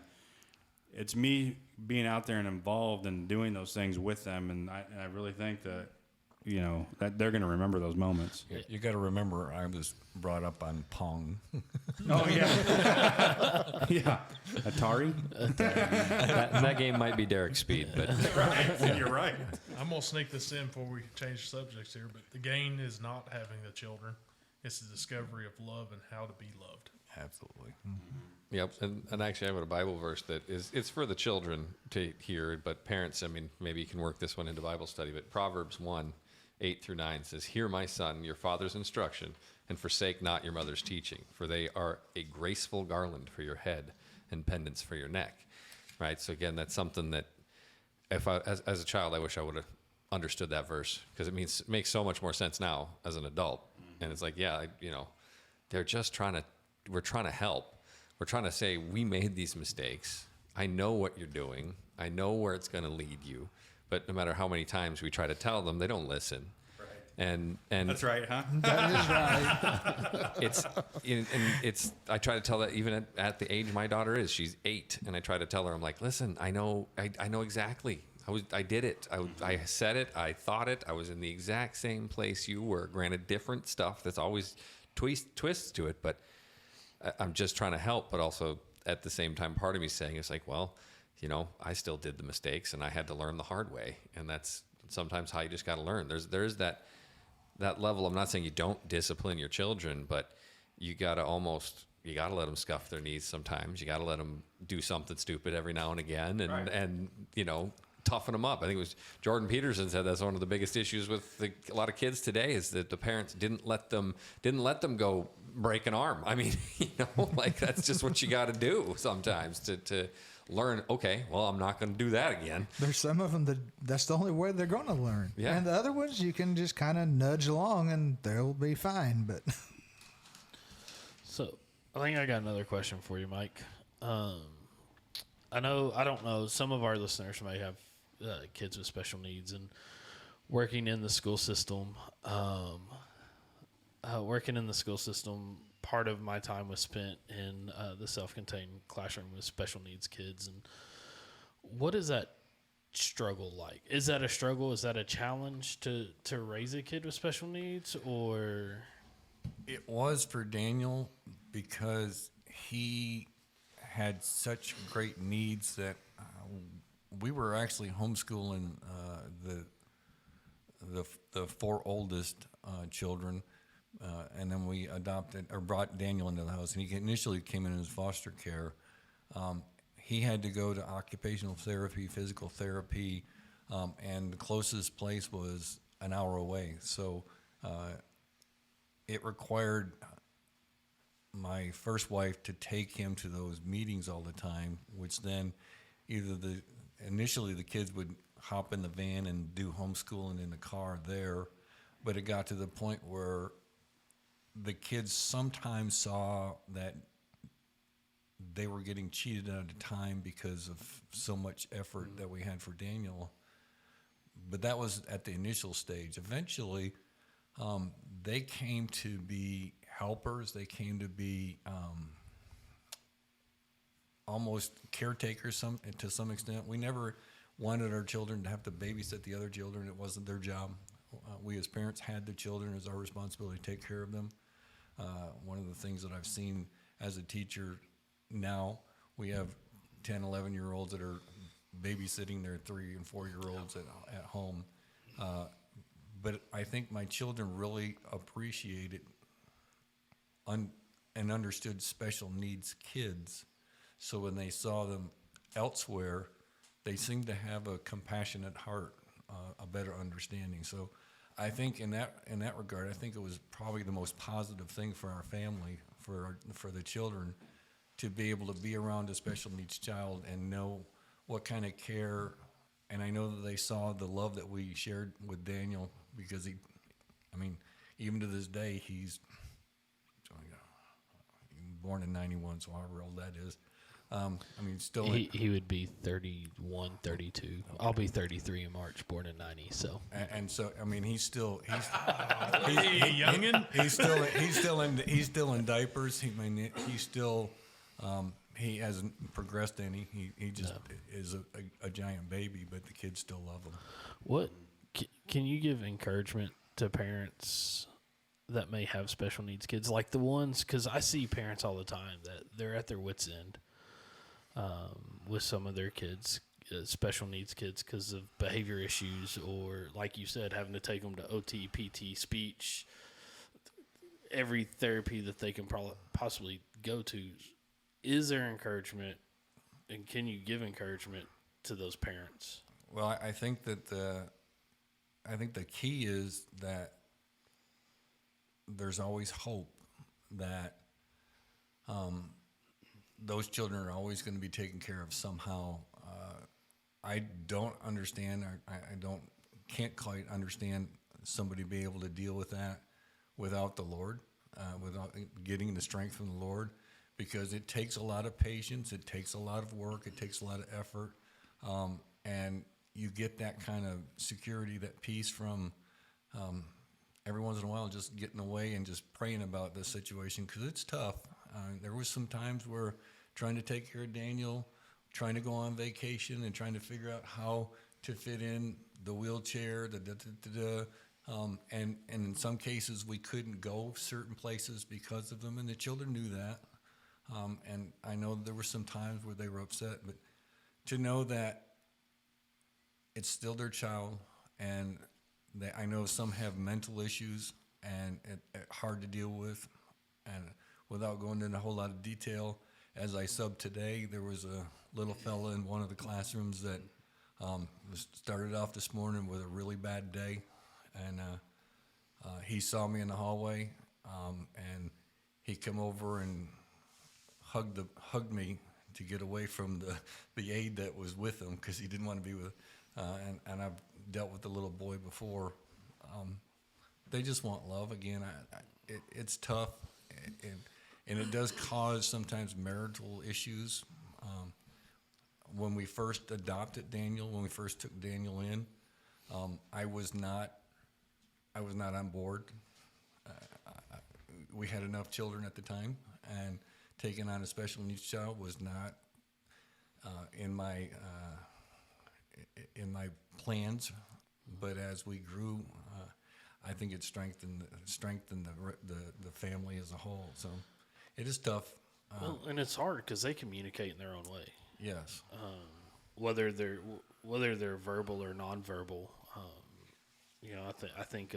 it's me being out there and involved and doing those things with them. And I really think that, that they're going to remember those moments. You got to remember, I was brought up on Pong. Oh, yeah. Yeah. Atari? That game might be Derek's speed, but Right. You're right. I'm gonna sneak this in before we change subjects here, but the gain is not having the children; it's the discovery of love and how to be loved. Absolutely. yep. And actually, I have a Bible verse that it's for the children to hear, but parents, I mean, maybe you can work this one into Bible study. But Proverbs 1:8-9 says, "Hear, my son, your father's instruction, and forsake not your mother's teaching, for they are a graceful garland for your head and pendants for your neck." Right. So again, that's something that if as a child, I wish I would have understood that verse, because it makes so much more sense now as an adult. And it's like, yeah, they're just we're trying to help. We're trying to say, we made these mistakes. I know what you're doing. I know where it's going to lead you. But no matter how many times we try to tell them, they don't listen. Right. And That's right, huh? That is right. I try to tell that even at the age my daughter is. She's 8, and I try to tell her, I'm like, listen, I know exactly. I did it. I said it. I thought it. I was in the exact same place you were. Granted, different stuff. That's always twists to it, but I'm just trying to help. But also at the same time, part of me saying, it's like, well, I still did the mistakes, and I had to learn the hard way, and that's sometimes how you just got to learn. There's that level. I'm not saying you don't discipline your children, but you got to let them scuff their knees sometimes. You got to let them do something stupid every now and again, and Right. and toughen them up. I think it was Jordan Peterson said that's one of the biggest issues with a lot of kids today is that the parents didn't let them go break an arm. I mean, like that's just what you got to do sometimes to learn. Okay, well, I'm not going to do that again. There's some of them that's the only way they're going to learn. Yeah. And the other ones you can just kind of nudge along and they'll be fine. But So, I think I got another question for you, Mike. I don't know, some of our listeners may have kids with special needs, and working in the school system, part of my time was spent in the self-contained classroom with special needs kids. And what is that struggle like? Is that a struggle? Is that a challenge to raise a kid with special needs, or? It was for Daniel because he had such great needs that we were actually homeschooling the 4 oldest children, and then we brought Daniel into the house, and he initially came in as foster care. He had to go to occupational therapy, physical therapy, and the closest place was an hour away. So it required my first wife to take him to those meetings all the time, which then initially the kids would hop in the van and do homeschooling in the car there, but it got to the point where the kids sometimes saw that they were getting cheated out of time because of so much effort that we had for Daniel. But that was at the initial stage. Eventually, they came to be helpers. They came to be almost caretakers to some extent. We never wanted our children to have to babysit the other children. It wasn't their job. We as parents had the children. It was our responsibility to take care of them. One of the things that I've seen as a teacher now, we have 10, 11-year-olds that are babysitting their 3 and 4-year-olds at home. But I think my children really appreciated and understood special needs kids. So when they saw them elsewhere, they seemed to have a compassionate heart, a better understanding. So I think in that regard, I think it was probably the most positive thing for our family, for the children, to be able to be around a special needs child and know what kind of care. And I know that they saw the love that we shared with Daniel, because even to this day, he's born in 91, so however old that is. I mean, still. He would be 31, 32. I'll be 33 in March, born in 90. So And so, I mean, he's Hey, youngin. he's still in diapers. He's still he hasn't progressed any. He just is a giant baby, but the kids still love him. what can you give encouragement to parents that may have special needs kids, like the ones, because I see parents all the time that they're at their wits' end with some of their kids, special needs kids, because of behavior issues, or like you said, having to take them to OT, PT, speech, every therapy that they can possibly go to. Is there encouragement, and can you give encouragement to those parents? Well, I think that the key is that there's always hope that those children are always going to be taken care of somehow. I don't understand. Can't quite understand somebody being able to deal with that without the Lord, without getting the strength from the Lord, because it takes a lot of patience, it takes a lot of work, it takes a lot of effort, and you get that kind of security, that peace from every once in a while just getting away and just praying about this situation, because it's tough. There was some times where trying to take care of Daniel, trying to go on vacation and trying to figure out how to fit in the wheelchair, and in some cases we couldn't go certain places because of them, and the children knew that. And I know there were some times where they were upset, but to know that it's still their child, and I know some have mental issues and hard to deal with, and without going into a whole lot of detail, as I subbed today, there was a little fella in one of the classrooms that started off this morning with a really bad day, and he saw me in the hallway, and he come over and hugged me to get away from the aide that was with him, because he didn't want to be with. And I've dealt with the little boy before. They just want love. Again, it's tough, and it does cause sometimes marital issues. When we first adopted Daniel, when we first took Daniel in, I was not on board. We had enough children at the time, and taking on a special needs child was not in my plans. But as we grew, I think it strengthened the family as a whole. So it is tough. Well, and it's hard because they communicate in their own way. Yes. Whether they're verbal or nonverbal. I think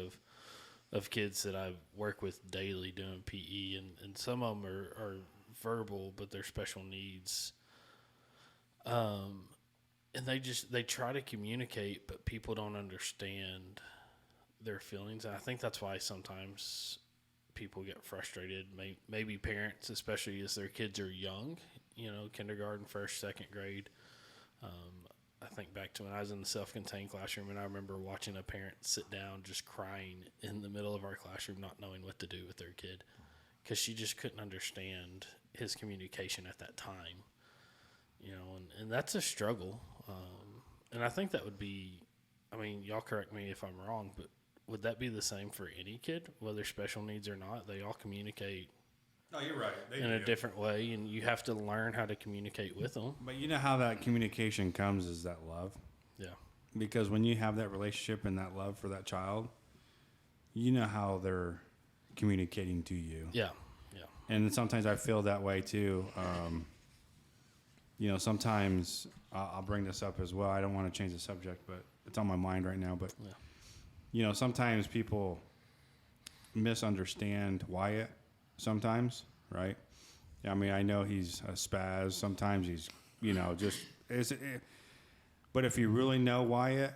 of kids that I work with daily doing PE, and some of them are verbal, but they're special needs. And they try to communicate, but people don't understand their feelings. And I think that's why sometimes people get frustrated. Maybe parents, especially as their kids are young, kindergarten, first, second grade. I think back to when I was in the self-contained classroom, and I remember watching a parent sit down just crying in the middle of our classroom, not knowing what to do with their kid, because she just couldn't understand his communication at that time. And that's a struggle. And I think that would be, y'all correct me if I'm wrong, but would that be the same for any kid, whether special needs or not? They all communicate No, you're right. They in do. a different way, and you have to learn how to communicate with them. But you know how that communication comes is that love. Yeah. Because when you have that relationship and that love for that child, you know how they're communicating to you. Yeah. Yeah. And sometimes I feel that way too. Sometimes I'll bring this up as well. I don't want to change the subject, but it's on my mind right now. But, sometimes people misunderstand Wyatt sometimes, right? I know he's a spaz. Sometimes he's, but if you really know Wyatt,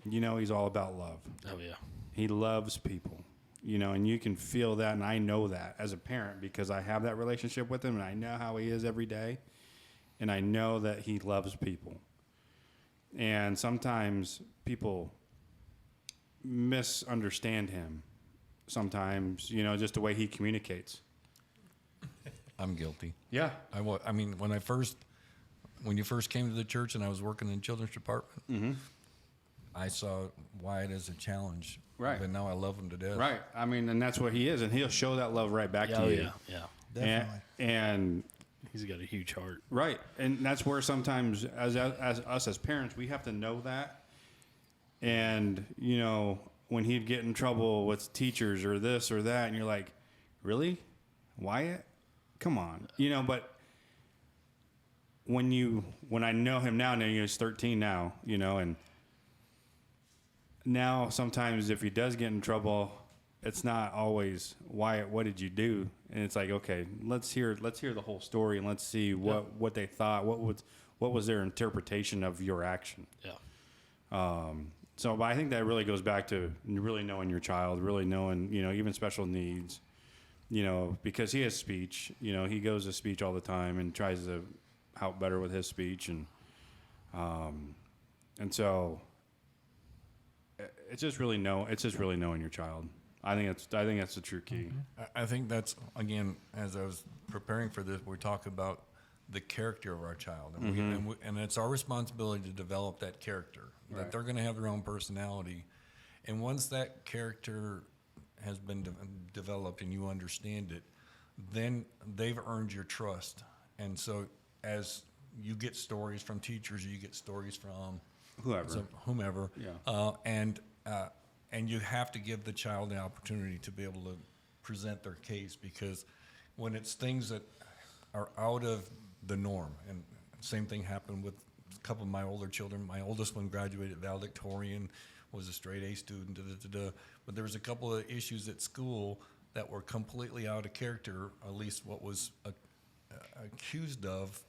he's all about love. Oh, yeah. He loves people, and you can feel that. And I know that as a parent because I have that relationship with him and I know how he is every day. And I know that he loves people. And sometimes people misunderstand him. Sometimes, just the way he communicates. I'm guilty. Yeah. I mean, when you first came to the church and I was working in the children's department, I saw Wyatt as a challenge. Right. But now I love him to death. Right. I mean, and that's what he is, and he'll show that love right back to you. yeah. Definitely. And He's got a huge heart. right, and that's where sometimes, as us as parents, we have to know that. And you know, when he'd get in trouble with teachers or this or that, and you're like, really, Wyatt? Come on, you know. But when I know him now he's 13 now, you know, and now sometimes if he does get in trouble, it's not always Wyatt, what did you do? And it's like, okay, let's hear the whole story and let's see what they thought, what was their interpretation of your action. Yeah. So, but I think that really goes back to really knowing your child, really knowing, you know, even special needs, you know, because he has speech, you know, he goes to speech all the time and tries to help better with his speech. And so it's just really knowing your child. I think that's the true key. I think that's, again, as I was preparing for this, we talk about the character of our child. And, and it's our responsibility to develop that character, that they're going to have their own personality. And once that character has been developed and you understand it, then they've earned your trust. And so as you get stories from teachers, you get stories from whomever, and you have to give the child the opportunity to be able to present their case, because when it's things that are out of the norm, and same thing happened with a couple of my older children. My oldest one graduated valedictorian, was a straight A student, but there was a couple of issues at school that were completely out of character, at least what was accused of,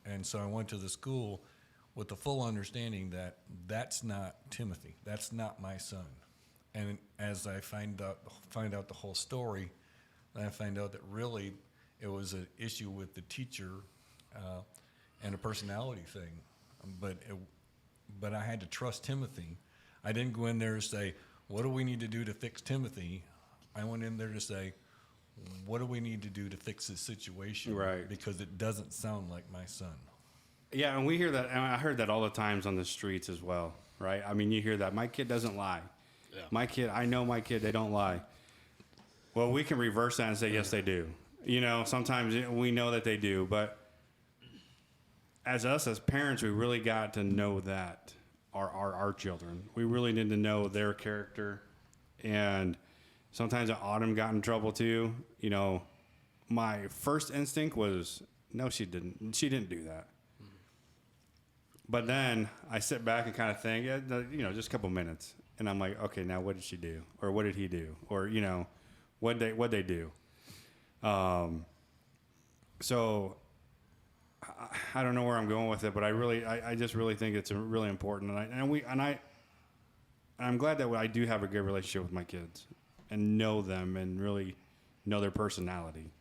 and so I went to the school with the full understanding that that's not Timothy, that's not my son. And as I find out the whole story, then I find out that really it was an issue with the teacher and a personality thing. But I had to trust Timothy. I didn't go in there and say, what do we need to do to fix Timothy? I went in there to say, what do we need to do to fix this situation? Right. Because it doesn't sound like my son. Yeah, and we hear that, and I heard that all the times on the streets as well, right? I mean, you hear that, my kid doesn't lie. Yeah. I know my kid, they don't lie. Well, we can reverse that and say, yes, they do. You know, sometimes we know that they do, but as parents, we really got to know that our children. We really need to know their character. And sometimes Autumn got in trouble too. You know, my first instinct was, no, she didn't. She didn't do that. But then I sit back and kind of think, you know, just a couple minutes. And I'm like, okay, now what did she do? Or what did he do? Or, you know, what'd they do? So I don't know where I'm going with it, but I just really think it's really important. I'm glad that I do have a good relationship with my kids and know them and really know their personality,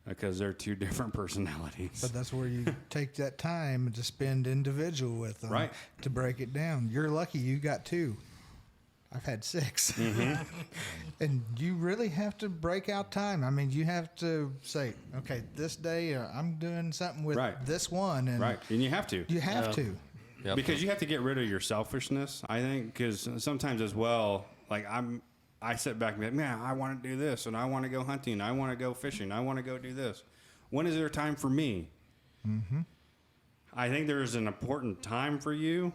because they're two different personalities. But that's where you take that time to spend individual with them, Right. to break it down. You're lucky you got 2. I've had 6. And you really have to break out time. I mean, you have to say, okay, this day I'm doing something with this one. And Right. And you have to. You have to. Yep. Because you have to get rid of your selfishness, I think, because sometimes as well, like I sit back and be like, man, I want to do this, and I want to go hunting, I want to go fishing, I want to go do this. When is there time for me? Mm-hmm. I think there is an important time for you,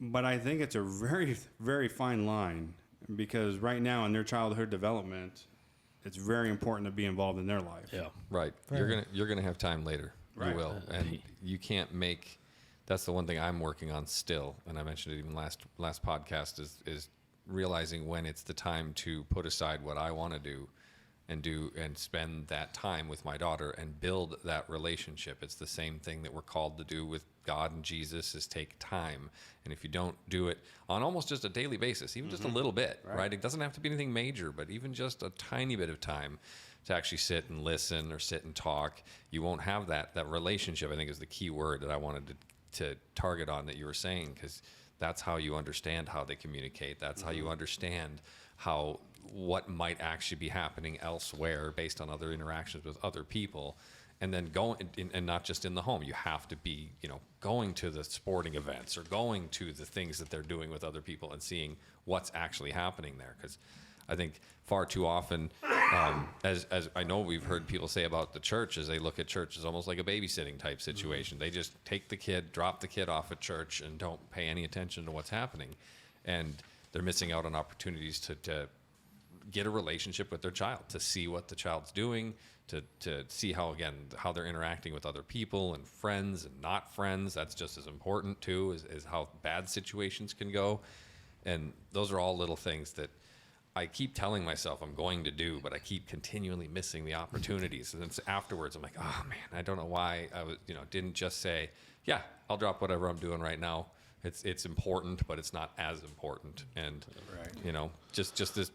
but I think it's a very, very fine line, because right now in their childhood development, it's very important to be involved in their life. Yeah. Right. You're gonna have time later. Right. You will, and you can't make. That's the one thing I'm working on still, and I mentioned it even last podcast is realizing when it's the time to put aside what I want to do and spend that time with my daughter and build that relationship. It's the same thing that we're called to do with God and Jesus, is take time. And if you don't do it on almost just a daily basis, even just a little bit, right? It doesn't have to be anything major, but even just a tiny bit of time to actually sit and listen or sit and talk, you won't have that relationship. I think is the key word that I wanted to target on that you were saying, because that's how you understand how they communicate. That's how you understand how what might actually be happening elsewhere based on other interactions with other people. And then going, and not just in the home. You have to be, going to the sporting events or going to the things that they're doing with other people and seeing what's actually happening there. Because I think far too often, as I know we've heard people say about the church, as they look at church as almost like a babysitting type situation. They just take the kid, drop the kid off at church, and don't pay any attention to what's happening. And they're missing out on opportunities to get a relationship with their child, to see what the child's doing, to see how they're interacting with other people and friends and not friends. That's just as important too, is how bad situations can go. And those are all little things that I keep telling myself I'm going to do, but I keep continually missing the opportunities. And then afterwards I'm like, oh man, I don't know why I was, didn't just say, yeah, I'll drop whatever I'm doing right now. It's important, but it's not as important. And just this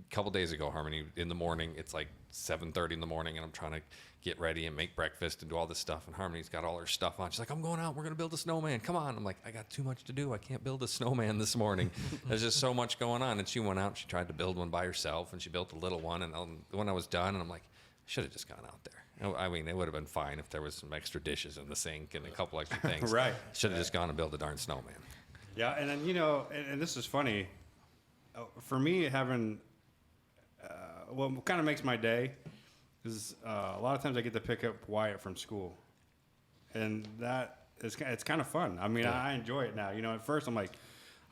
couple days ago, Harmony, in the morning, it's like 7:30 in the morning, and I'm trying to get ready and make breakfast and do all this stuff. And Harmony's got all her stuff on. She's like, I'm going out. We're going to build a snowman. Come on. I'm like, I got too much to do. I can't build a snowman this morning. There's just so much going on. And she went out and she tried to build one by herself, and she built a little one. And when I was done, and I'm like, I should have just gone out there. I mean, it would have been fine if there was some extra dishes in the sink and a couple extra things. Right. Should have just gone and built a darn snowman. Yeah, and then, and this is funny. For me, having, what kind of makes my day is a lot of times I get to pick up Wyatt from school. And it's kind of fun. I mean, I enjoy it now. At first I'm like,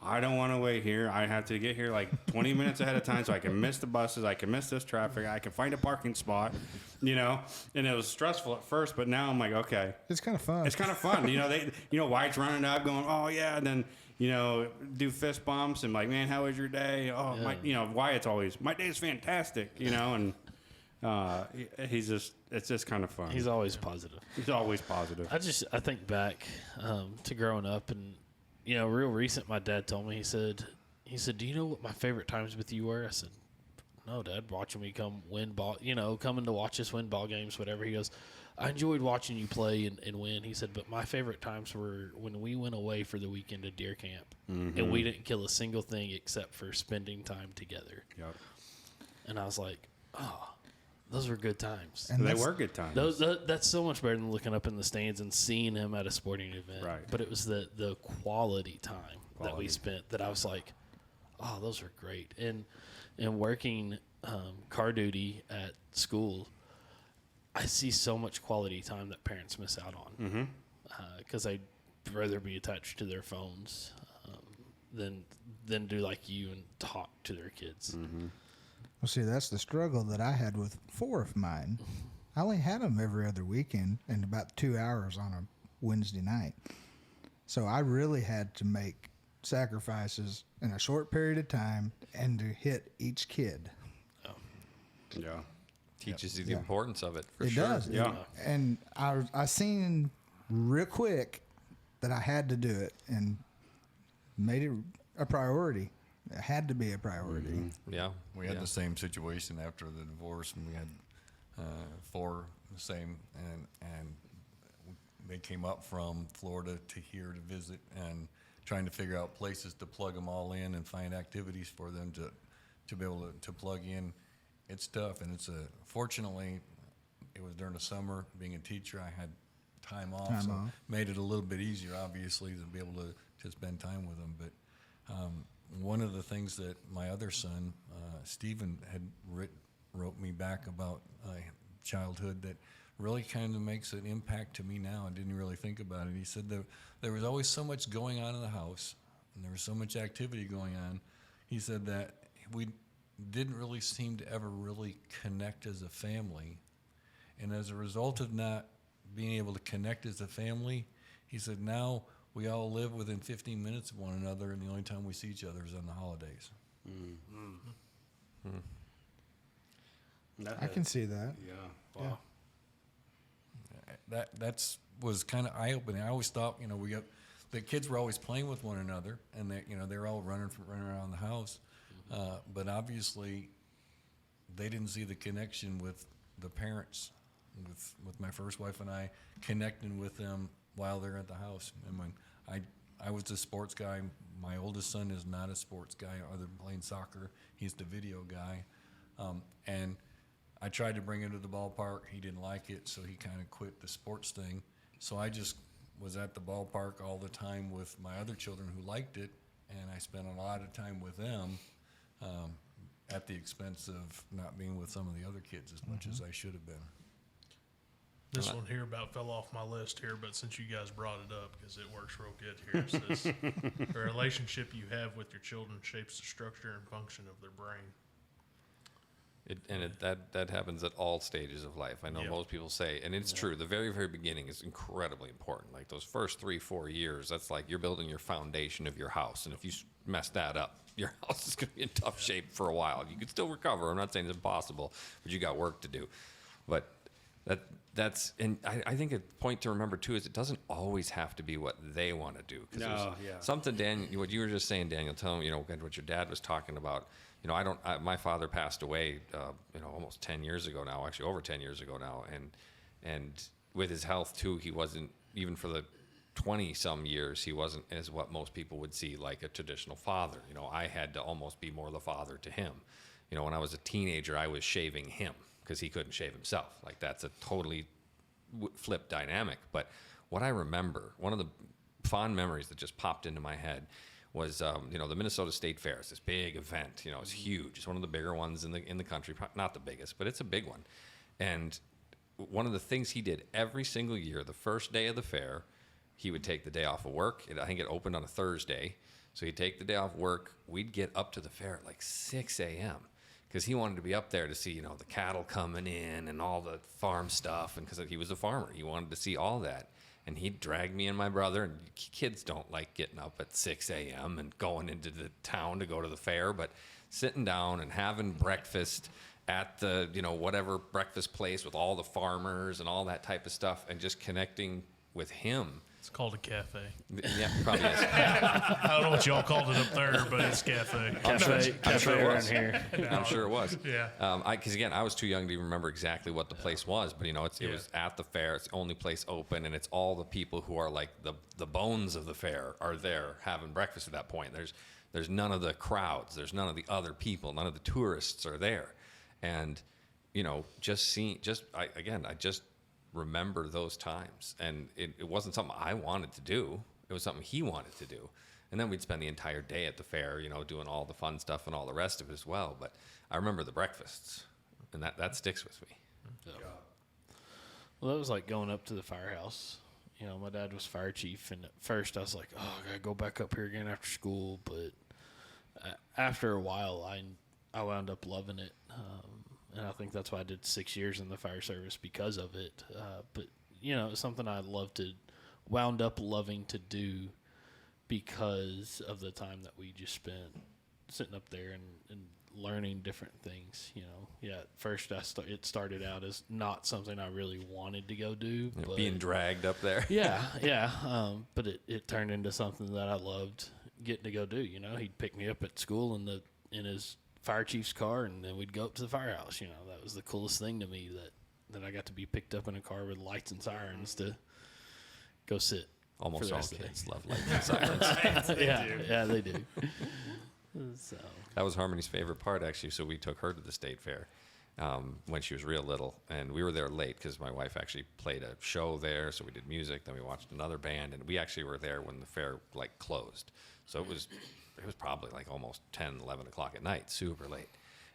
I don't want to wait here. I have to get here like 20 minutes ahead of time so I can miss the buses. I can miss this traffic. I can find a parking spot, and it was stressful at first, but now I'm like, okay. It's kind of fun. It's kind of fun. Wyatt's running up going, oh yeah. And then, do fist bumps and like, man, how was your day? Oh, Wyatt's always, my day's fantastic, and it's just kind of fun. He's always positive. He's always positive. I think back to growing up, and real recent, my dad told me, he said, do you know what my favorite times with you were? I said, no, Dad, watching me come win ball, coming to watch us win ball games, whatever. He goes, I enjoyed watching you play and win. He said, but my favorite times were when we went away for the weekend to deer camp, and we didn't kill a single thing except for spending time together. Yep. And I was like, oh, those were good times. And They were good times. That's so much better than looking up in the stands and seeing him at a sporting event. Right. But it was the quality time that we spent that I was like, oh, those are great. And working car duty at school, I see so much quality time that parents miss out on. Because they'd rather be attached to their phones than do like you and talk to their kids. Well, see, that's the struggle that I had with 4 of mine. I only had them every other weekend and about 2 hours on a Wednesday night. So I really had to make sacrifices in a short period of time and to hit each kid. Yeah. Teaches you the importance of it, for It sure. does. Yeah. And I seen real quick that I had to do it and made it a priority. It had to be a priority. Yeah. We had the same situation after the divorce, and we had 4 the same, and they came up from Florida to here to visit, and trying to figure out places to plug them all in and find activities for them to be able to plug in. It's tough, and fortunately, it was during the summer. Being a teacher, I had time off, made it a little bit easier, obviously, to be able to spend time with them. But one of the things that my other son, Stephen, had wrote me back about childhood that really kind of makes an impact to me now. I didn't really think about it. He said that there was always so much going on in the house, and there was so much activity going on. He said that we didn't really seem to ever really connect as a family. And as a result of not being able to connect as a family, he said now we all live within 15 minutes of one another, and the only time we see each other is on the holidays. I can see that. Yeah. Wow. That's was kind of eye-opening. I always thought, we got the kids were always playing with one another, and they were all running around the house. But obviously, they didn't see the connection with the parents, with my first wife and I connecting with them while they're at the house. And when I was the sports guy. My oldest son is not a sports guy other than playing soccer. He's the video guy. And I tried to bring him to the ballpark. He didn't like it, so he kind of quit the sports thing. So I just was at the ballpark all the time with my other children who liked it, and I spent a lot of time with them at the expense of not being with some of the other kids as much as I should have been. This one here about fell off my list here, but since you guys brought it up, because it works real good here, it says, the relationship you have with your children shapes the structure and function of their brain. That happens at all stages of life. I know Yep. most people say, and it's true, the very, very beginning is incredibly important. Like those first 3-4 years, that's like you're building your foundation of your house. And if you mess that up, your house is going to be in tough shape for a while. You can still recover. I'm not saying it's impossible, but you got work to do. But that's, and I think a point to remember too is it doesn't always have to be what they want to do. No, yeah. Something, Daniel, what you were just saying, Daniel, tell me, what your dad was talking about. My father passed away, almost 10 years ago now, actually over 10 years ago now. And with his health too, he wasn't, even for the 20 some years, he wasn't as what most people would see like a traditional father. I had to almost be more the father to him. When I was a teenager, I was shaving him because he couldn't shave himself. Like that's a totally flipped dynamic. But what I remember, one of the fond memories that just popped into my head was, the Minnesota State Fair. It's this big event. It's huge. It's one of the bigger ones in the country. Not the biggest, but it's a big one. And one of the things he did every single year, the first day of the fair, he would take the day off of work. I think it opened on a Thursday. So he'd take the day off work. We'd get up to the fair at like 6 a.m. because he wanted to be up there to see, the cattle coming in and all the farm stuff. And because he was a farmer, he wanted to see all that. And he'd drag me and my brother, and kids don't like getting up at 6 a.m. and going into the town to go to the fair, but sitting down and having breakfast at the, whatever breakfast place with all the farmers and all that type of stuff, and just connecting with him. It's called a cafe. Yeah, probably is. I don't know what y'all called it up there, but it's cafe. Cafe it around was. here. I'm sure it was. Yeah. Because again, I was too young to even remember exactly what the place was, but it was at the fair. It's the only place open, and it's all the people who are like the bones of the fair are there having breakfast at that point. There's none of the crowds. There's none of the other people. None of the tourists are there, and I just remember those times, and it wasn't something I wanted to do. It was something he wanted to do. And then we'd spend the entire day at the fair, doing all the fun stuff and all the rest of it as well. But I remember the breakfasts, and that sticks with me. Well, that was like going up to the firehouse. My dad was fire chief, and at first I was like, oh, I got to go back up here again after school. But after a while, I wound up loving it. And I think that's why I did 6 years in the fire service because of it. But, it's something I wound up loving to do because of the time that we just spent sitting up there and learning different things, at first it started out as not something I really wanted to go do. But Being dragged up there. Yeah. But it turned into something that I loved getting to go do. He'd pick me up at school in his fire chief's car, and then we'd go up to the firehouse. That was the coolest thing to me, that I got to be picked up in a car with lights and sirens to go sit. Almost all kids love lights and sirens. Yeah, they do. So That was Harmony's favorite part, actually. So we took her to the state fair when she was real little, and we were there late because my wife actually played a show there. So we did music, then we watched another band, and we actually were there when the fair closed. So it was probably almost 10, 11 o'clock at night, super late.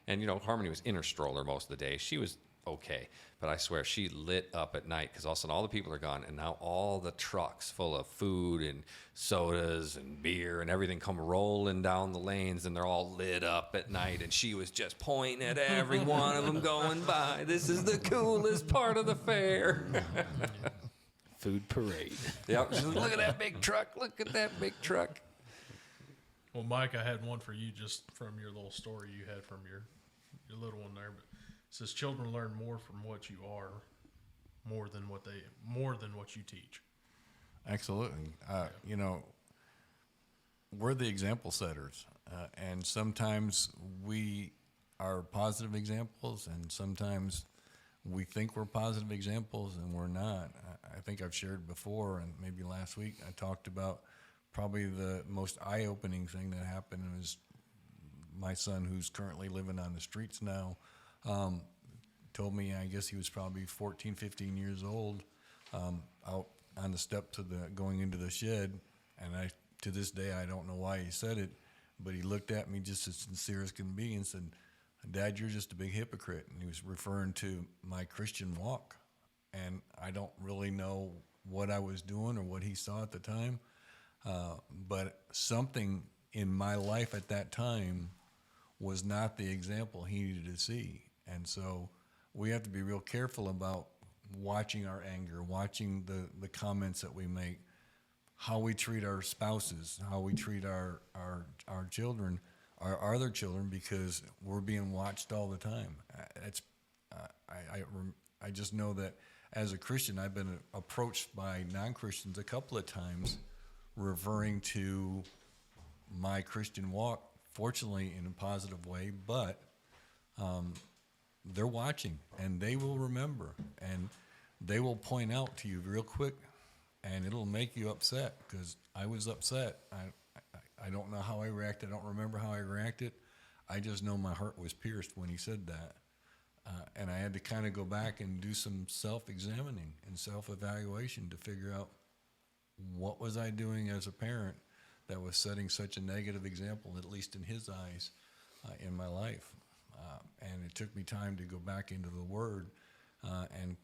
And, Harmony was in her stroller most of the day. She was okay, but I swear she lit up at night because all of a sudden all the people are gone, and now all the trucks full of food and sodas and beer and everything come rolling down the lanes, and they're all lit up at night, and she was just pointing at every one of them going by. This is the coolest part of the fair. food parade. Yep. She's like, look at that big truck. Look at that big truck. Well, Mike, I had one for you just from your little story you had from your little one there. But it says children learn more from what you are, more than what you teach. Absolutely. We're the example setters, and sometimes we are positive examples, and sometimes we think we're positive examples, and we're not. I think I've shared before, and maybe last week I talked about probably the most eye-opening thing that happened was my son, who's currently living on the streets now, told me, I guess he was probably 14, 15 years old, out on the step going into the shed. And to this day, I don't know why he said it, but he looked at me just as sincere as can be and said, "Dad, you're just a big hypocrite." And he was referring to my Christian walk. And I don't really know what I was doing or what he saw at the time. But something in my life at that time was not the example he needed to see. And so we have to be real careful about watching our anger, watching the comments that we make, how we treat our spouses, how we treat our children, our other children, because we're being watched all the time. I just know that as a Christian, I've been approached by non-Christians a couple of times referring to my Christian walk, fortunately in a positive way, but they're watching and they will remember and they will point out to you real quick, and it'll make you upset because I was upset. I don't know how I reacted. I don't remember how I reacted. I just know my heart was pierced when he said that. And I had to kind of go back and do some self-examining and self-evaluation to figure out what was I doing as a parent that was setting such a negative example, at least in his eyes, in my life. And it took me time to go back into the Word and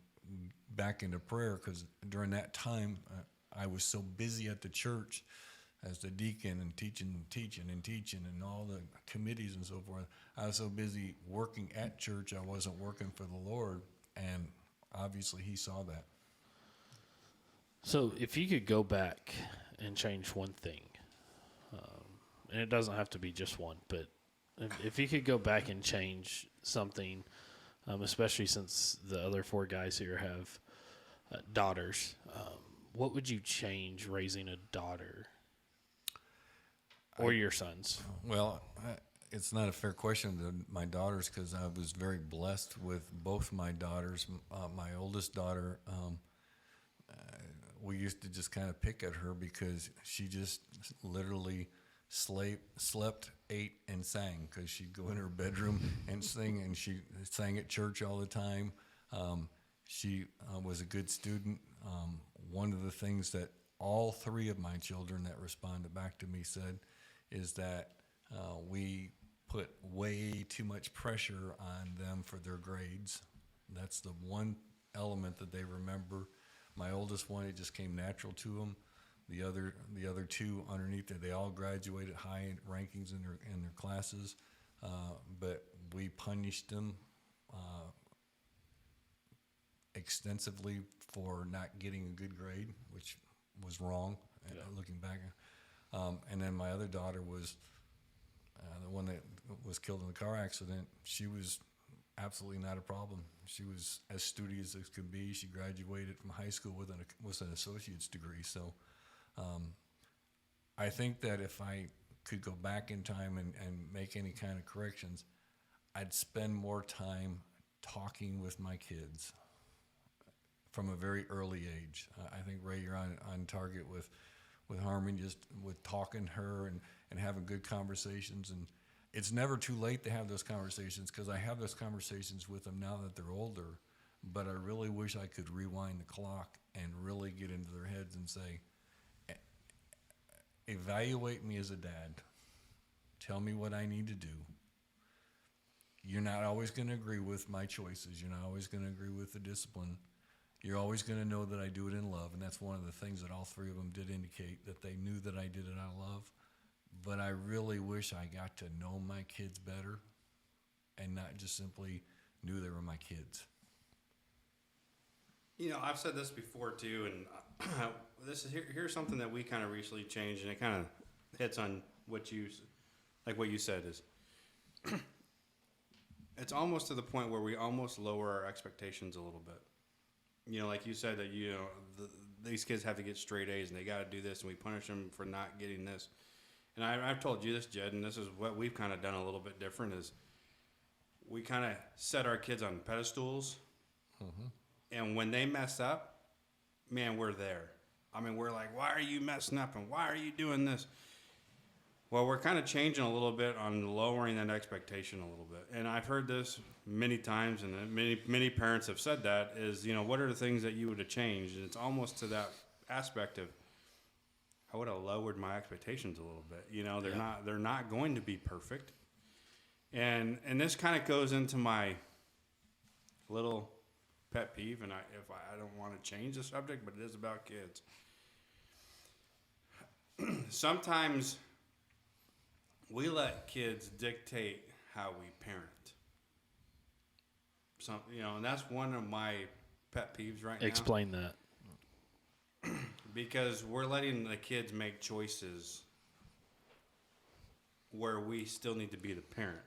back into prayer, because during that time, I was so busy at the church as the deacon and teaching and all the committees and so forth. I was so busy working at church, I wasn't working for the Lord, and obviously he saw that. So if you could go back and change one thing, and it doesn't have to be just one, but if you could go back and change something, especially since the other four guys here have daughters, what would you change raising a daughter or your sons? Well, it's not a fair question to my daughters, because I was very blessed with both my daughters. My oldest daughter, we used to just kind of pick at her because she just literally slept, ate, and sang, because she'd go in her bedroom and sing, and she sang at church all the time. She was a good student. One of the things that all three of my children that responded back to me said is that we put way too much pressure on them for their grades. That's the one element that they remember. My oldest one, it just came natural to them. The other two underneath there, they all graduated high in rankings in their classes, but we punished them extensively for not getting a good grade, which was wrong. Looking back, and then my other daughter was the one that was killed in the car accident. She was absolutely not a problem. She was as studious as could be. She graduated from high school with an associate's degree. So I think that if I could go back in time and make any kind of corrections, I'd spend more time talking with my kids from a very early age. I think, Ray, you're on target with Harmony, just with talking to her and having good conversations. And it's never too late to have those conversations, because I have those conversations with them now that they're older, but I really wish I could rewind the clock and really get into their heads and say, evaluate me as a dad. Tell me what I need to do. You're not always going to agree with my choices. You're not always going to agree with the discipline. You're always going to know that I do it in love, and that's one of the things that all three of them did indicate, that they knew that I did it out of love. But I really wish I got to know my kids better and not just simply knew they were my kids. You know, I've said this before too, and here's something that we kind of recently changed, and it kind of hits on what you said is, it's almost to the point where we almost lower our expectations a little bit. You know, like you said, that these kids have to get straight A's and they got to do this, and we punish them for not getting this. And I've told you this, Jed, and this is what we've kind of done a little bit different, is we kind of set our kids on pedestals, and when they mess up, man, we're there. I mean, we're like, why are you messing up and why are you doing this? Well, we're kind of changing a little bit on lowering that expectation a little bit. And I've heard this many times, and many parents have said that, is, what are the things that you would have changed? And it's almost to that aspect of, I would have lowered my expectations a little bit. They're not going to be perfect. And this kind of goes into my little pet peeve, and if I don't want to change the subject, but it is about kids. Sometimes we let kids dictate how we parent. And that's one of my pet peeves right now. Explain that. Because we're letting the kids make choices where we still need to be the parent.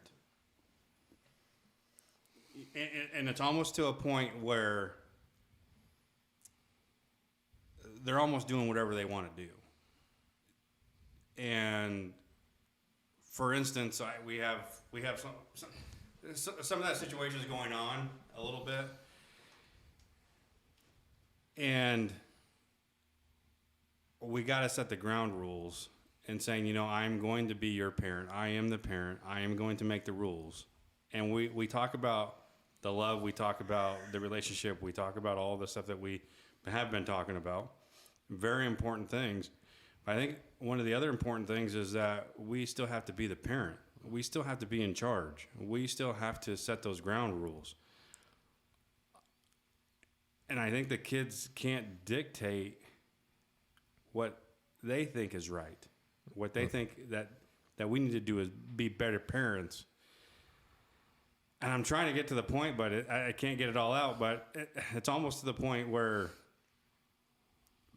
And it's almost to a point where they're almost doing whatever they want to do. And for instance, we have some of that situation is going on a little bit, and we got to set the ground rules and saying, I'm going to be your parent. I am the parent. I am going to make the rules. And we talk about the love. We talk about the relationship. We talk about all the stuff that we have been talking about. Very important things. But I think one of the other important things is that we still have to be the parent. We still have to be in charge. We still have to set those ground rules. And I think the kids can't dictate what they think is right. What they think that we need to do is be better parents. And I'm trying to get to the point, but I can't get it all out. But it's almost to the point where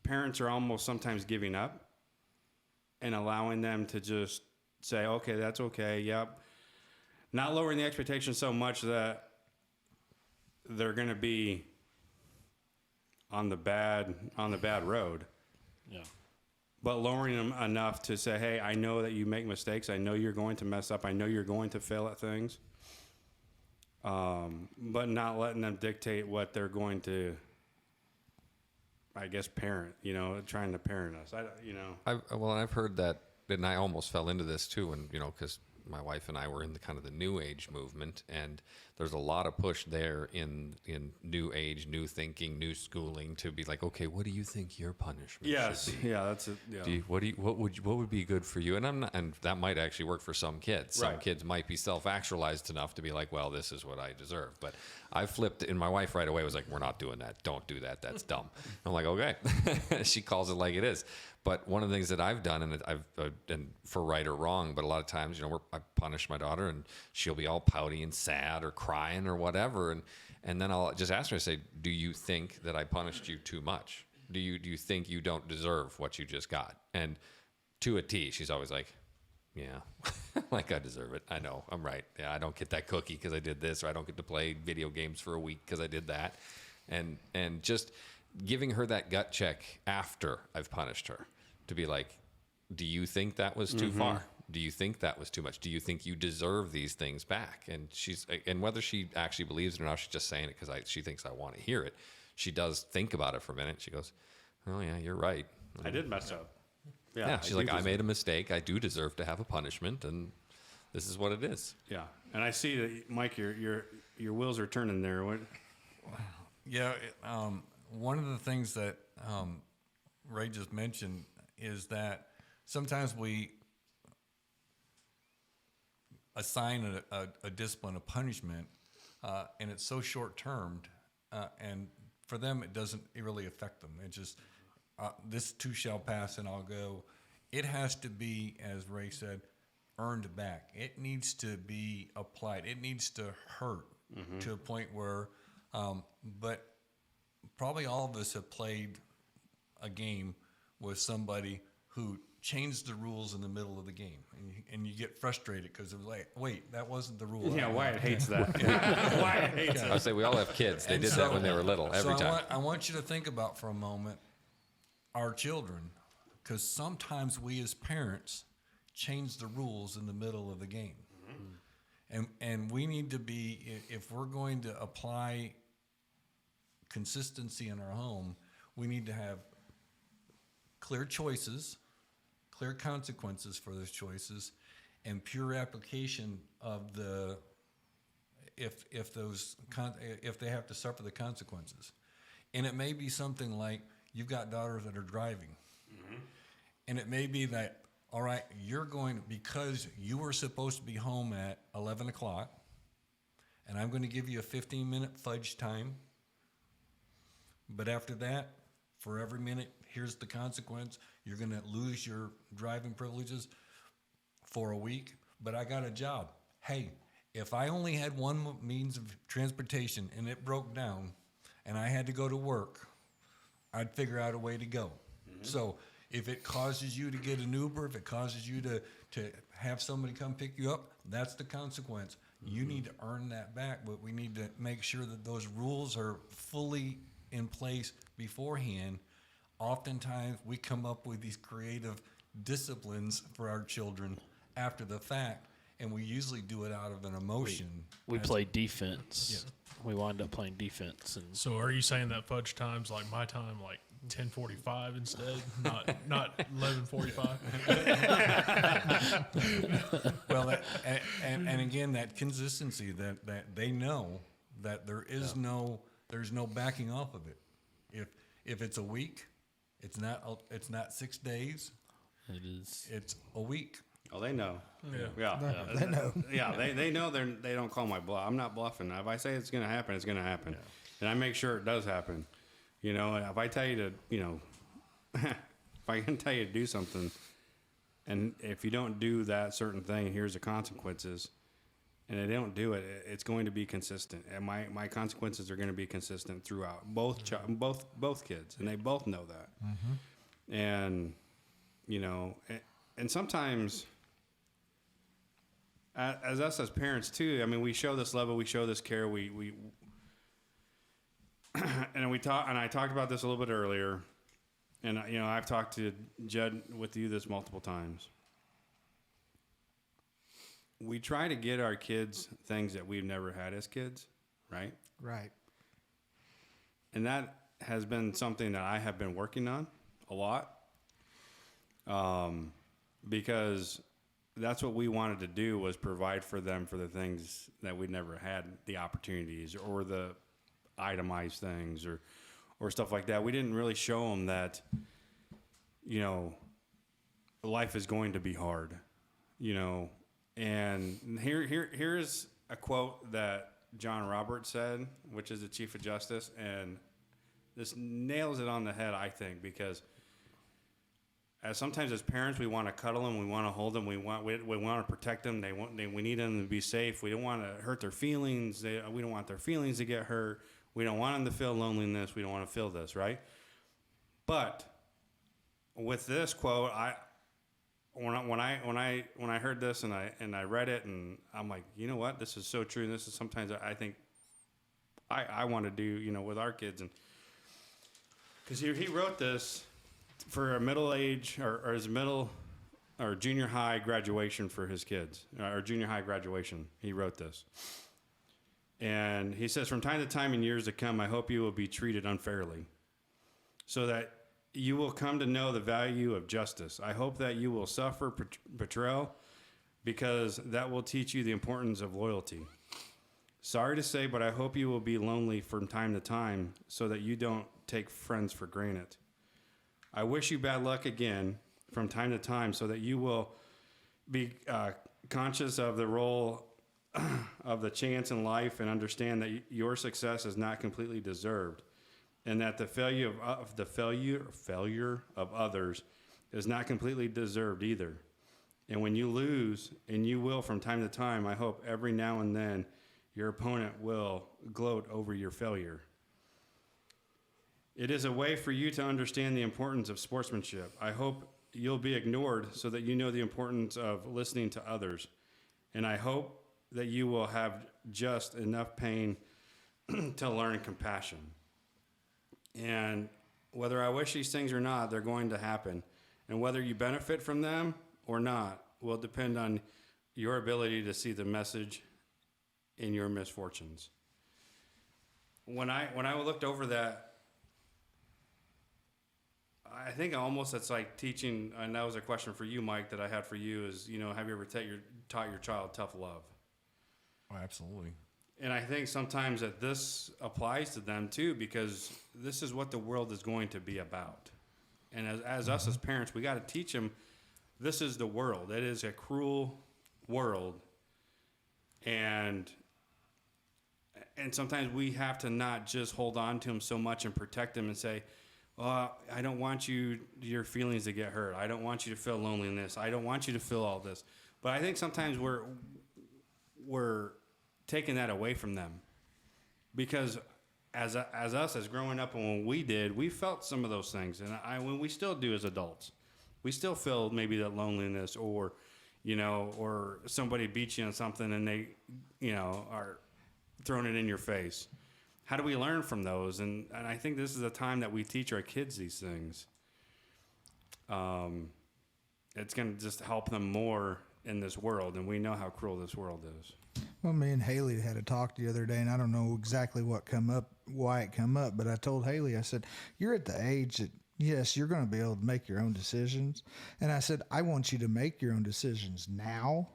parents are almost sometimes giving up and allowing them to just say, okay, that's okay, yep. Not lowering the expectation so much that they're going to be on the bad road. Yeah. But lowering them enough to say, hey, I know that you make mistakes. I know you're going to mess up. I know you're going to fail at things. But not letting them dictate what they're going to, I guess, parent, trying to parent us. I've heard that, and I almost fell into this too, and because my wife and I were in the kind of the new age movement, and there's a lot of push there in new age, new thinking, new schooling to be like, okay, what do you think your punishment should be? Yeah, that's it. Yeah. What would be good for you? And that might actually work for some kids. Some Right. kids might be self-actualized enough to be like, well, this is what I deserve. But I flipped, and my wife right away was like, we're not doing that. Don't do that. That's dumb. I'm like, okay. She calls it like it is. But one of the things that I've done, and and for right or wrong, but a lot of times, I punish my daughter, and she'll be all pouty and sad or crying or whatever, and then I'll just ask her, I say, do you think that I punished you too much? Do you think you don't deserve what you just got? And to a T, she's always like, yeah, like I deserve it. I know, I'm right. Yeah, I don't get that cookie because I did this, or I don't get to play video games for a week because I did that, and just giving her that gut check after I've punished her to be like, do you think that was too far? Do you think that was too much? Do you think you deserve these things back? And whether she actually believes it or not, she's just saying it because she thinks I want to hear it. She does think about it for a minute. She goes, oh yeah, you're right. I did mess up. Yeah, she's like, I made a mistake. I do deserve to have a punishment, and this is what it is. Yeah, and I see that, Mike, your wheels are turning there. What? Yeah, one of the things that Ray just mentioned is that sometimes we assign a discipline, a punishment, and it's so short-termed, and for them it doesn't really affect them. It just, this too shall pass and I'll go. It has to be, as Ray said, earned back. It needs to be applied. It needs to hurt to a point where, but probably all of us have played a game with somebody who changed the rules in the middle of the game, and you get frustrated because it was like, wait, that wasn't the rule. Yeah, Wyatt hates that. Wyatt hates it. I say we all have kids. They did that when they were little, every time. I want you to think about for a moment our children, because sometimes we as parents change the rules in the middle of the game. And we need to be, if we're going to apply consistency in our home, we need to have clear choices, clear consequences for those choices, and pure application of the if they have to suffer the consequences. And it may be something like you've got daughters that are driving, and it may be that, all right, you're going, because you were supposed to be home at 11 o'clock, and I'm going to give you a 15-minute fudge time. But after that, for every minute, here's the consequence. You're going to lose your driving privileges for a week. But I got a job. Hey, if I only had one means of transportation and it broke down and I had to go to work, I'd figure out a way to go. So if it causes you to get an Uber, if it causes you to have somebody come pick you up, that's the consequence. You need to earn that back, but we need to make sure that those rules are fully in place beforehand. Oftentimes we come up with these creative disciplines for our children after the fact, and we usually do it out of an emotion. We play defense. Yeah. We wind up playing defense. And So are you saying that fudge time's like my time, like 10:45 instead, not 11:45? Well, and again, that consistency that they know that there's no backing off of it. If it's a week, it's not 6 days. it is. It's a week. Oh, they know. Yeah. They know. Yeah, they know they don't call my bluff. I'm not bluffing. If I say it's going to happen, it's going to happen. Yeah. And I make sure it does happen. You know, if I tell you to, if I can tell you to do something, and if you don't do that certain thing, here's the consequences, and they don't do it, it's going to be consistent. And my consequences are going to be consistent throughout both kids, and they both know that. And, and sometimes, as us as parents too, I mean, we show this love, we show this care, we and I talked about this a little bit earlier, and I've talked to Judd with you this multiple times. We try to get our kids things that we've never had as kids, right? Right. And that has been something that I have been working on a lot, because that's what we wanted to do, was provide for them for the things that we never had the opportunities, or the itemized things, or stuff like that. We didn't really show them that, life is going to be hard, and here's a quote that John Roberts said, which is the Chief of Justice, and this nails it on the head, I think, because sometimes as parents, we want to cuddle them, we want to hold them, we want to protect them. We need them to be safe. We don't want to hurt their feelings. We don't want their feelings to get hurt. We don't want them to feel loneliness. We don't want to feel this, right? But with this quote, when I heard this and I read it, and I'm like, you know what? This is so true. And this is sometimes I think I want to do, with our kids, and because he wrote this for a middle age or his middle or junior high graduation for his kids, or junior high graduation. He wrote this. And he says, from time to time in years to come, I hope you will be treated unfairly, so that you will come to know the value of justice. I hope that you will suffer betrayal, because that will teach you the importance of loyalty. Sorry to say, but I hope you will be lonely from time to time, so that you don't take friends for granted. I wish you bad luck again from time to time, so that you will be conscious of the role of the chance in life, and understand that your success is not completely deserved, and that the failure of others is not completely deserved either. And when you lose, and you will from time to time, I hope every now and then your opponent will gloat over your failure. It is a way for you to understand the importance of sportsmanship. I hope you'll be ignored, so that you know the importance of listening to others. And I hope that you will have just enough pain to learn compassion. And whether I wish these things or not, they're going to happen. And whether you benefit from them or not will depend on your ability to see the message in your misfortunes. When I looked over that, I think almost it's like teaching, and that was a question for you, Mike, that I had for you is, have you ever taught your child tough love? Oh, absolutely. And I think sometimes that this applies to them too, because this is what the world is going to be about. And as us as parents, we got to teach them this is the world. It is a cruel world. And sometimes we have to not just hold on to them so much and protect them and say, oh, I don't want your feelings to get hurt. I don't want you to feel loneliness. I don't want you to feel all this. But I think sometimes we're taking that away from them, because as us as growing up and when we did, we felt some of those things, and when we still do as adults, we still feel maybe that loneliness, or or somebody beats you on something and they are throwing it in your face. How do we learn from those? And I think this is a time that we teach our kids these things. It's going to just help them more in this world, and we know how cruel this world is. Well, me and Haley had a talk the other day, and I don't know exactly why it come up, but I told Haley, I said, you're at the age that, yes, you're going to be able to make your own decisions. And I said, I want you to make your own decisions now,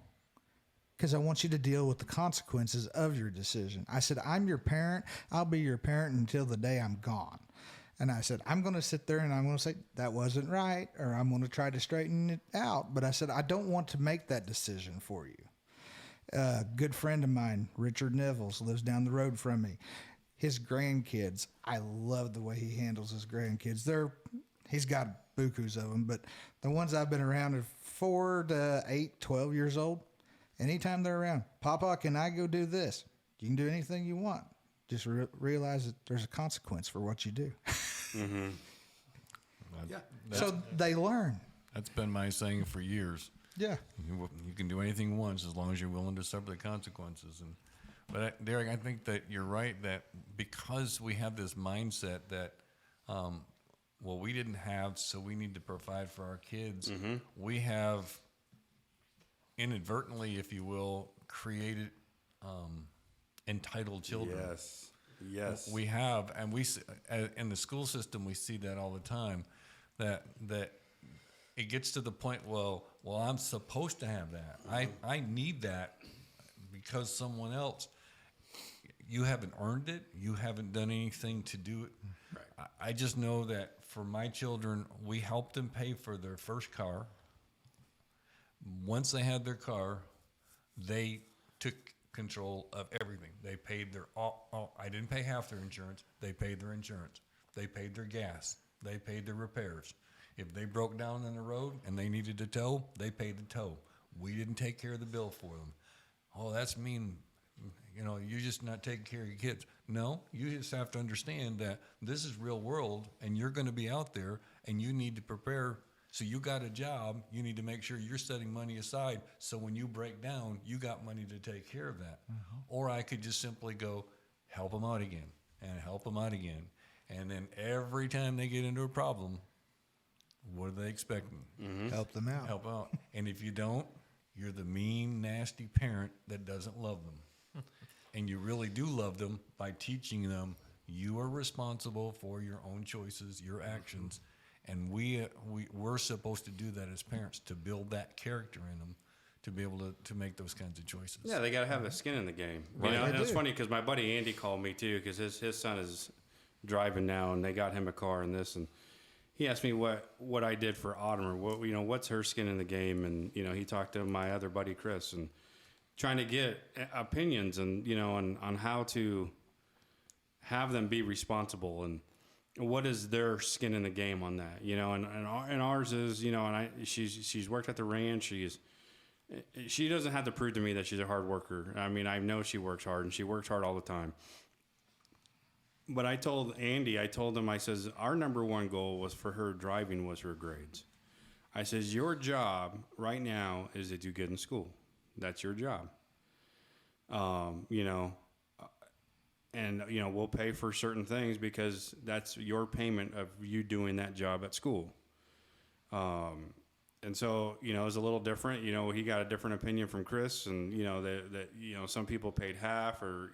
because I want you to deal with the consequences of your decision. I said, I'm your parent. I'll be your parent until the day I'm gone. And I said, I'm going to sit there and I'm going to say, that wasn't right, or I'm going to try to straighten it out. But I said, I don't want to make that decision for you. A good friend of mine, Richard Nevels, lives down the road from me. His grandkids, I love the way he handles his grandkids. He's got bukus of them, but the ones I've been around are 4 to 8, 12 years old. Anytime they're around, Papa, can I go do this? You can do anything you want. Just realize that there's a consequence for what you do. Mm-hmm. Yeah. So they learn. That's been my saying for years. Yeah. You can do anything once as long as you're willing to suffer the consequences. But Derek, I think that you're right that because we have this mindset that, we didn't have, so we need to provide for our kids. Mm-hmm. We have inadvertently, if you will, created entitled children. Yes. We have, and we in the school system we see that all the time. That it gets to the point. Well, I'm supposed to have that. I need that because someone else. You haven't earned it. You haven't done anything to do it. Right. I just know that for my children, we helped them pay for their first car. Once they had their car, they took control of everything. They paid their I didn't pay half their insurance. They paid their insurance. They paid their gas. They paid their repairs. If they broke down on the road and they needed a tow, they paid the tow. We didn't take care of the bill for them. Oh, that's mean. You're just not taking care of your kids. No, you just have to understand that this is real world, and you're going to be out there, and you need to prepare. So you got a job. You need to make sure you're setting money aside, so when you break down, you got money to take care of that. Mm-hmm. Or I could just simply go help them out again and help them out again. And then every time they get into a problem, what are they expecting? Mm-hmm. Help them out. Help out. And if you don't, you're the mean, nasty parent that doesn't love them. And you really do love them by teaching them you are responsible for your own choices, your actions. And we're supposed to do that as parents, to build that character in them, to be able to make those kinds of choices. Yeah, they got to have a skin in the game. Right. And it's funny because my buddy Andy called me too, because his son is driving now, and they got him a car and this, and he asked me what I did for Autumn, or what's her skin in the game, and he talked to my other buddy Chris, and trying to get opinions and on how to have them be responsible and what is their skin in the game on that, and ours is, she's worked at the ranch. She doesn't have to prove to me that she's a hard worker. I mean, I know she works hard, and she works hard all the time. But I told Andy, I says, our number one goal was for her driving was her grades. I says, your job right now is to do good in school. That's your job. And we'll pay for certain things because that's your payment of you doing that job at school. And so, it was a little different. He got a different opinion from Chris, and that some people paid half, or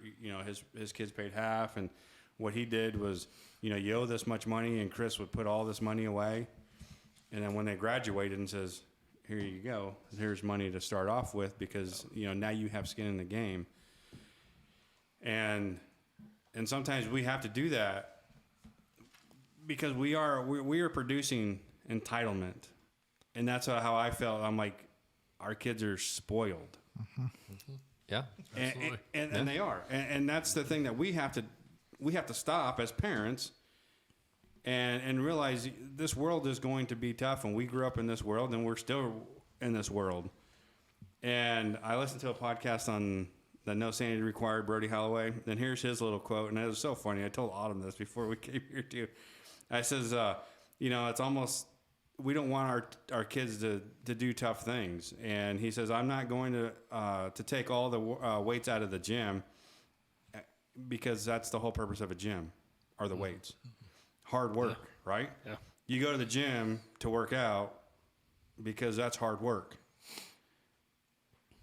his kids paid half, and what he did was, you owe this much money, and Chris would put all this money away, And then when they graduated and says, here you go, here's money to start off with because, now you have skin in the game. And sometimes we have to do that because we are producing entitlement. And that's how I felt. I'm like, our kids are spoiled. Yeah. And they are. And that's the thing that we have to stop as parents and realize this world is going to be tough, and we grew up in this world, and we're still in this world. And I listened to a podcast on the No Sanity Required, Brody Holloway, and here's his little quote, and it was so funny. I told Autumn this before we came here, too. I says, it's almost, we don't want our kids to do tough things. And he says, I'm not going to take all the weights out of the gym because that's the whole purpose of a gym, are the weights. Hard work, right? Yeah. You go to the gym to work out because that's hard work.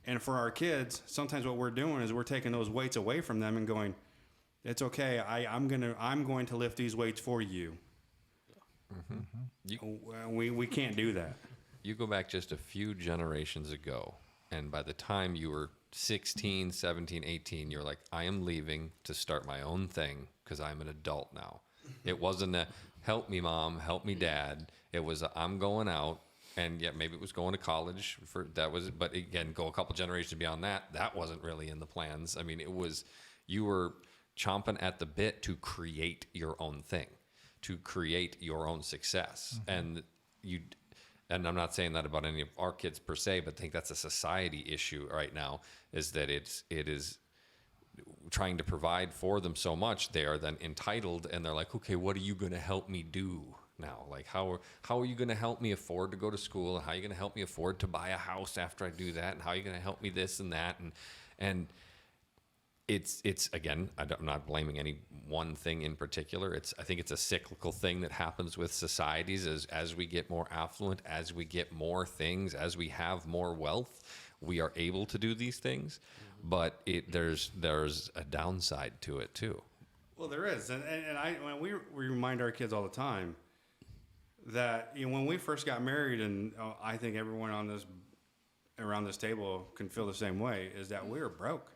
And for our kids, sometimes what we're doing is we're taking those weights away from them and going, it's okay. I'm going to lift these weights for you. We can't do that. You go back just a few generations ago, and by the time you were 16, 17, 18, you're like, I am leaving to start my own thing because I'm an adult now. It wasn't a help me mom, help me dad. It was a, I'm going out, and yeah, maybe it was going to college but again, go a couple generations beyond that. That wasn't really in the plans. I mean, it was, you were chomping at the bit to create your own thing, to create your own success. And I'm not saying that about any of our kids per se, but I think that's a society issue right now, is that it is trying to provide for them so much, they are then entitled, and they're like, okay, what are you going to help me do now? Like, how are you going to help me afford to go to school? And how are you going to help me afford to buy a house after I do that? And how are you going to help me this and that? And it's again, I'm not blaming any one thing in particular. I think it's a cyclical thing that happens with societies as we get more affluent, as we get more things, as we have more wealth, we are able to do these things. But there's a downside to it too. Well, there is, and we remind our kids all the time that when we first got married, and I think everyone around this table can feel the same way, is that we were broke.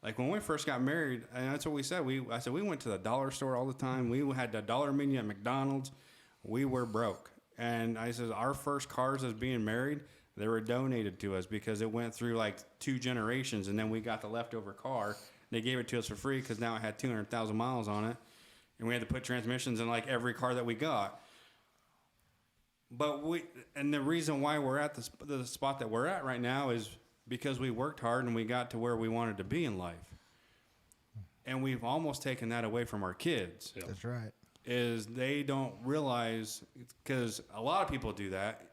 Like when we first got married, and that's what we said. I said we went to the dollar store all the time. We had the dollar menu at McDonald's. We were broke, and I said our first cars as being married, they were donated to us because it went through like 2 generations, and then we got the leftover car. They gave it to us for free because now it had 200,000 miles on it, and we had to put transmissions in like every car that we got. But the reason why we're at the spot that we're at right now is because we worked hard and we got to where we wanted to be in life. And we've almost taken that away from our kids. Yep. That's right. Is they don't realize, because a lot of people do that,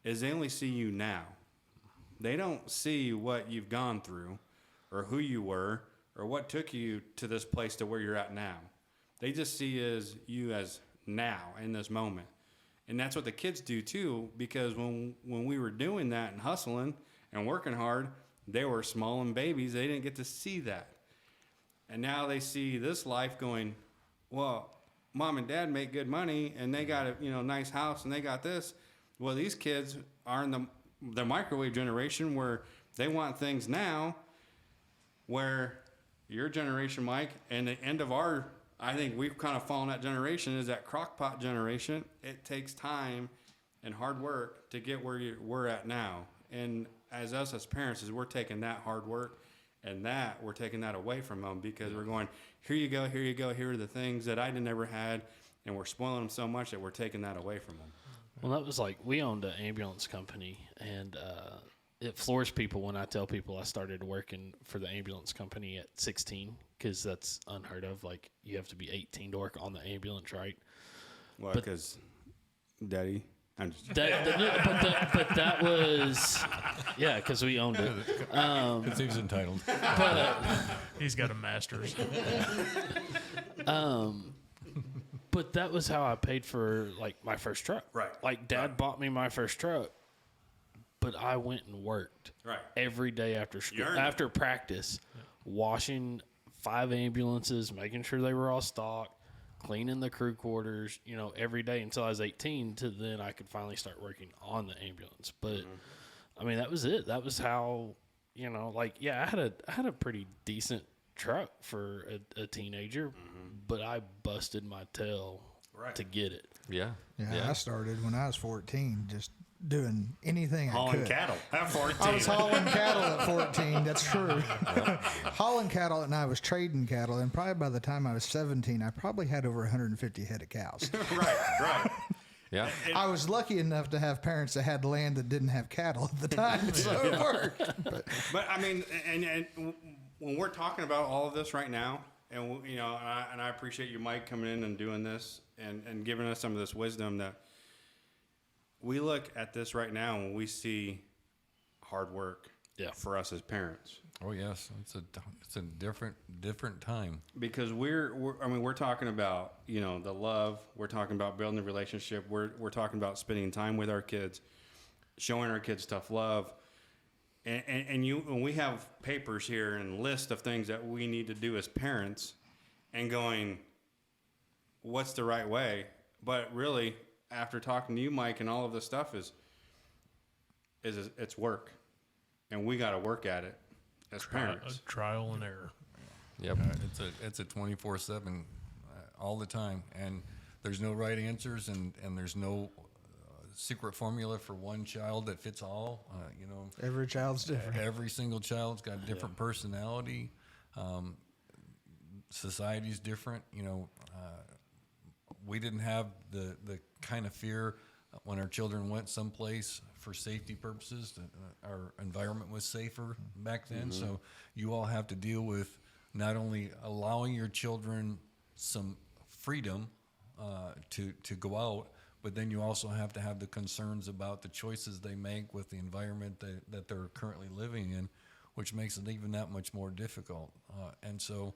is they only see you now. They don't see what you've gone through or who you were or what took you to this place to where you're at now. They just see you as now in this moment. And that's what the kids do too, because when we were doing that and hustling and working hard, they were small and babies. They didn't get to see that. And now they see this life going, well, mom and dad make good money and they got a nice house and they got this. Well, these kids are in the microwave generation where they want things now, where your generation, Mike, and the end of I think we've kind of fallen that generation, is that crockpot generation. It takes time and hard work to get where we're at now. And as parents, we're taking that hard work and we're taking that away from them because we're going, here you go, here are the things that I never had, and we're spoiling them so much that we're taking that away from them. Well, that was like, we owned an ambulance company, and it floors people when I tell people I started working for the ambulance company at 16, because that's unheard of. Like, you have to be 18 to work on the ambulance, right? Well, because Daddy, I'm just... But that was... Yeah, because we owned it. Because he was entitled. He's got a master's. But that was how I paid for, like, my first truck. Right. Like, Dad bought me my first truck, but I went and worked. Right. Every day after school, after practice, washing 5 ambulances, making sure they were all stocked, cleaning the crew quarters, you know, every day until I was 18 to then I could finally start working on the ambulance. But I mean, that was it. That was how, you know, like, yeah, I had a pretty decent truck for a teenager, but I busted my tail to get it. Yeah. Yeah, I started when I was 14, just doing anything I Hauling could. cattle at 14. I was hauling cattle at 14. That's true. Hauling cattle, and I was trading cattle. And probably by the time I was 17, I probably had over 150 head of cows. right. Yeah. I was lucky enough to have parents that had land that didn't have cattle at the time, so it worked. But I mean, and when we're talking about all of this right now, and you know, and I appreciate you, Mike, coming in and doing this and giving us some of this wisdom that we look at this right now and we see hard work for us as parents. Oh yes, it's a different time. Because we're talking about, you know, the love. We're talking about building a relationship. We're talking about spending time with our kids, showing our kids tough love, and we have papers here and list of things that we need to do as parents, and going, what's the right way? But really, after talking to you, Mike, and all of this stuff is it's work, and we got to work at it as parents. Trial and error. Yep. It's a 24/7 all the time, and there's no right answers, and there's no secret formula for one child that fits all. You know, Every child's different. every single child's got a different personality. Society's different. You know, we didn't have the kind of fear when our children went someplace for safety purposes. Our environment was safer back then. So you all have to deal with not only allowing your children some freedom to go out, but then you also have to have the concerns about the choices they make with the environment that they're currently living in, which makes it even that much more difficult. And so,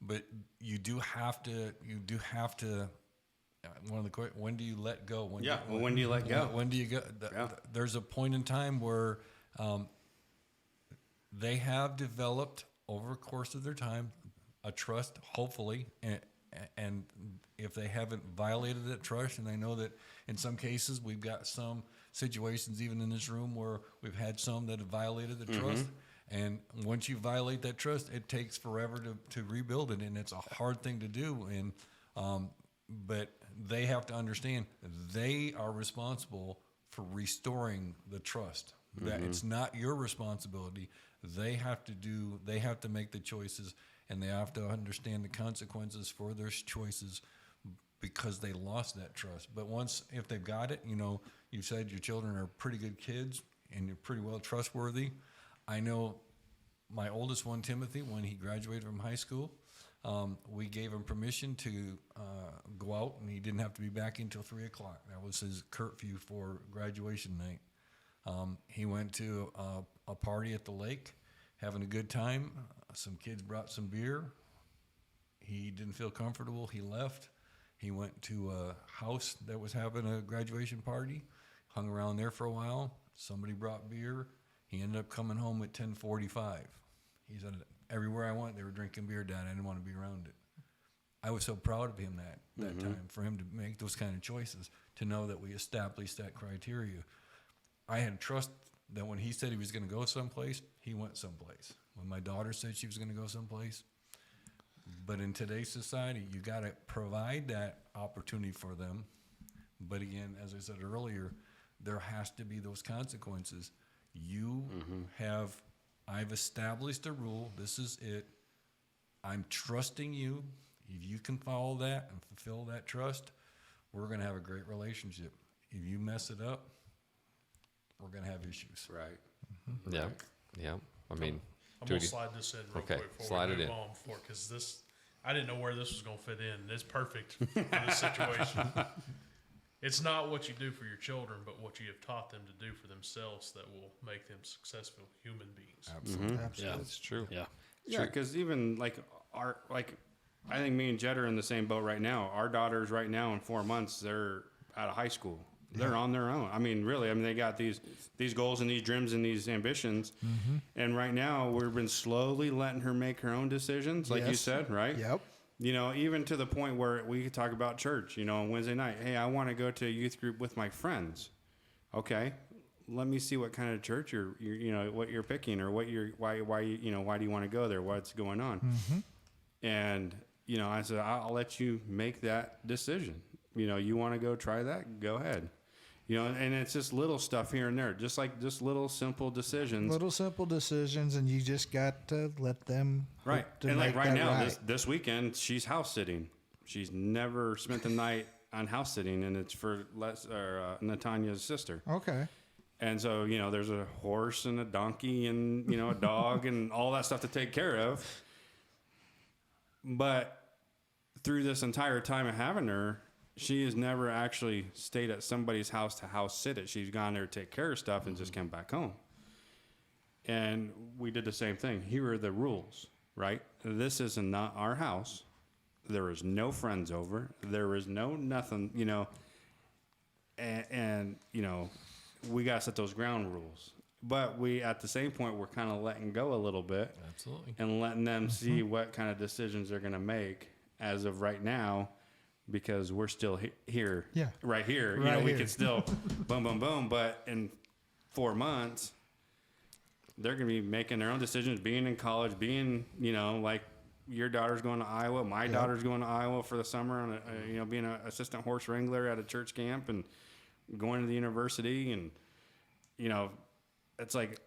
but you do have to. One of the when do you let go? When when do you let go? When do you go? There's a point in time where they have developed over the course of their time a trust, hopefully, and if they haven't violated that trust, and I know that in some cases we've got some situations even in this room where we've had some that have violated the trust. And once you violate that trust, it takes forever to rebuild it, and it's a hard thing to do. And but they have to understand they are responsible for restoring the trust. That it's not your responsibility. They have to make the choices, and they have to understand the consequences for their choices because they lost that trust. But if they've got it, you know, you said your children are pretty good kids and you're pretty well trustworthy. I know my oldest one, Timothy, when he graduated from high school, we gave him permission to go out, and he didn't have to be back until 3 o'clock. That was his curfew for graduation night. He went to a party at the lake, having a good time. Some kids brought some beer. He didn't feel comfortable. He left. He went to a house that was having a graduation party, hung around there for a while. Somebody brought beer. He ended up coming home at 10:45. He said, everywhere I went, they were drinking beer, Dad. I didn't want to be around it. I was so proud of him that time, for him to make those kind of choices, to know that we established that criteria. I had trust that when he said he was going to go someplace, he went someplace. When my daughter said she was going to go someplace. But in today's society, you got to provide that opportunity for them. But again, as I said earlier, there has to be those consequences. I've established a rule. This is it. I'm trusting you. If you can follow that and fulfill that trust, we're going to have a great relationship. If you mess it up, we're going to have issues. Right. Yeah. Yeah. I mean, I'm going to slide this in real quick before slide we it move in. on, because this, I didn't know where this was going to fit in. It's perfect for this situation. It's not what you do for your children, but what you have taught them to do for themselves that will make them successful human beings. Absolutely. Yeah, That's true. yeah. Yeah, because even I think me and Jed are in the same boat right now. Our daughters right now in 4 months, they're out of high school. They're on their own. I mean, really, they got these goals and these dreams and these ambitions. And right now, we've been slowly letting her make her own decisions, like you Yes. said, right? Yep. You know, even to the point where we could talk about church, you know, on Wednesday night. Hey, I want to go to a youth group with my friends. Okay. Let me see what kind of church you're you know, what you're picking, or why you know, why do you want to go there? What's going on? Mm-hmm. And, you know, I said, I'll let you make that decision. You know, you want to go try that? Go ahead. You know, and it's just little stuff here and there, just little simple decisions. Little simple decisions, and you just got to let them. Right. to And like make right that now, right. this weekend, she's house sitting. She's never spent the night on house sitting, and it's for Natania's sister. Okay. And so, you know, there's a horse and a donkey and, you know, a dog and all that stuff to take care of. But through this entire time of having her, she has never actually stayed at somebody's house to house sit it. She's gone there to take care of stuff and just come back home. And we did the same thing. Here are the rules, right? This is not our house. There is no friends over. There is no nothing, you know. And you know, we got to set those ground rules. But we, at the same point, we're kind of letting go a little bit. Absolutely. And letting them see what kind of decisions they're going to make as of right now, because we're still here. Yeah. Right here. You Right know, we here. could still boom, boom, boom. But in 4 months, they're going to be making their own decisions, being in college, being, you know, like your daughter's going to Iowa. My daughter's going to Iowa for the summer on you know, being an assistant horse wrangler at a church camp and going to the university. And, you know, it's like,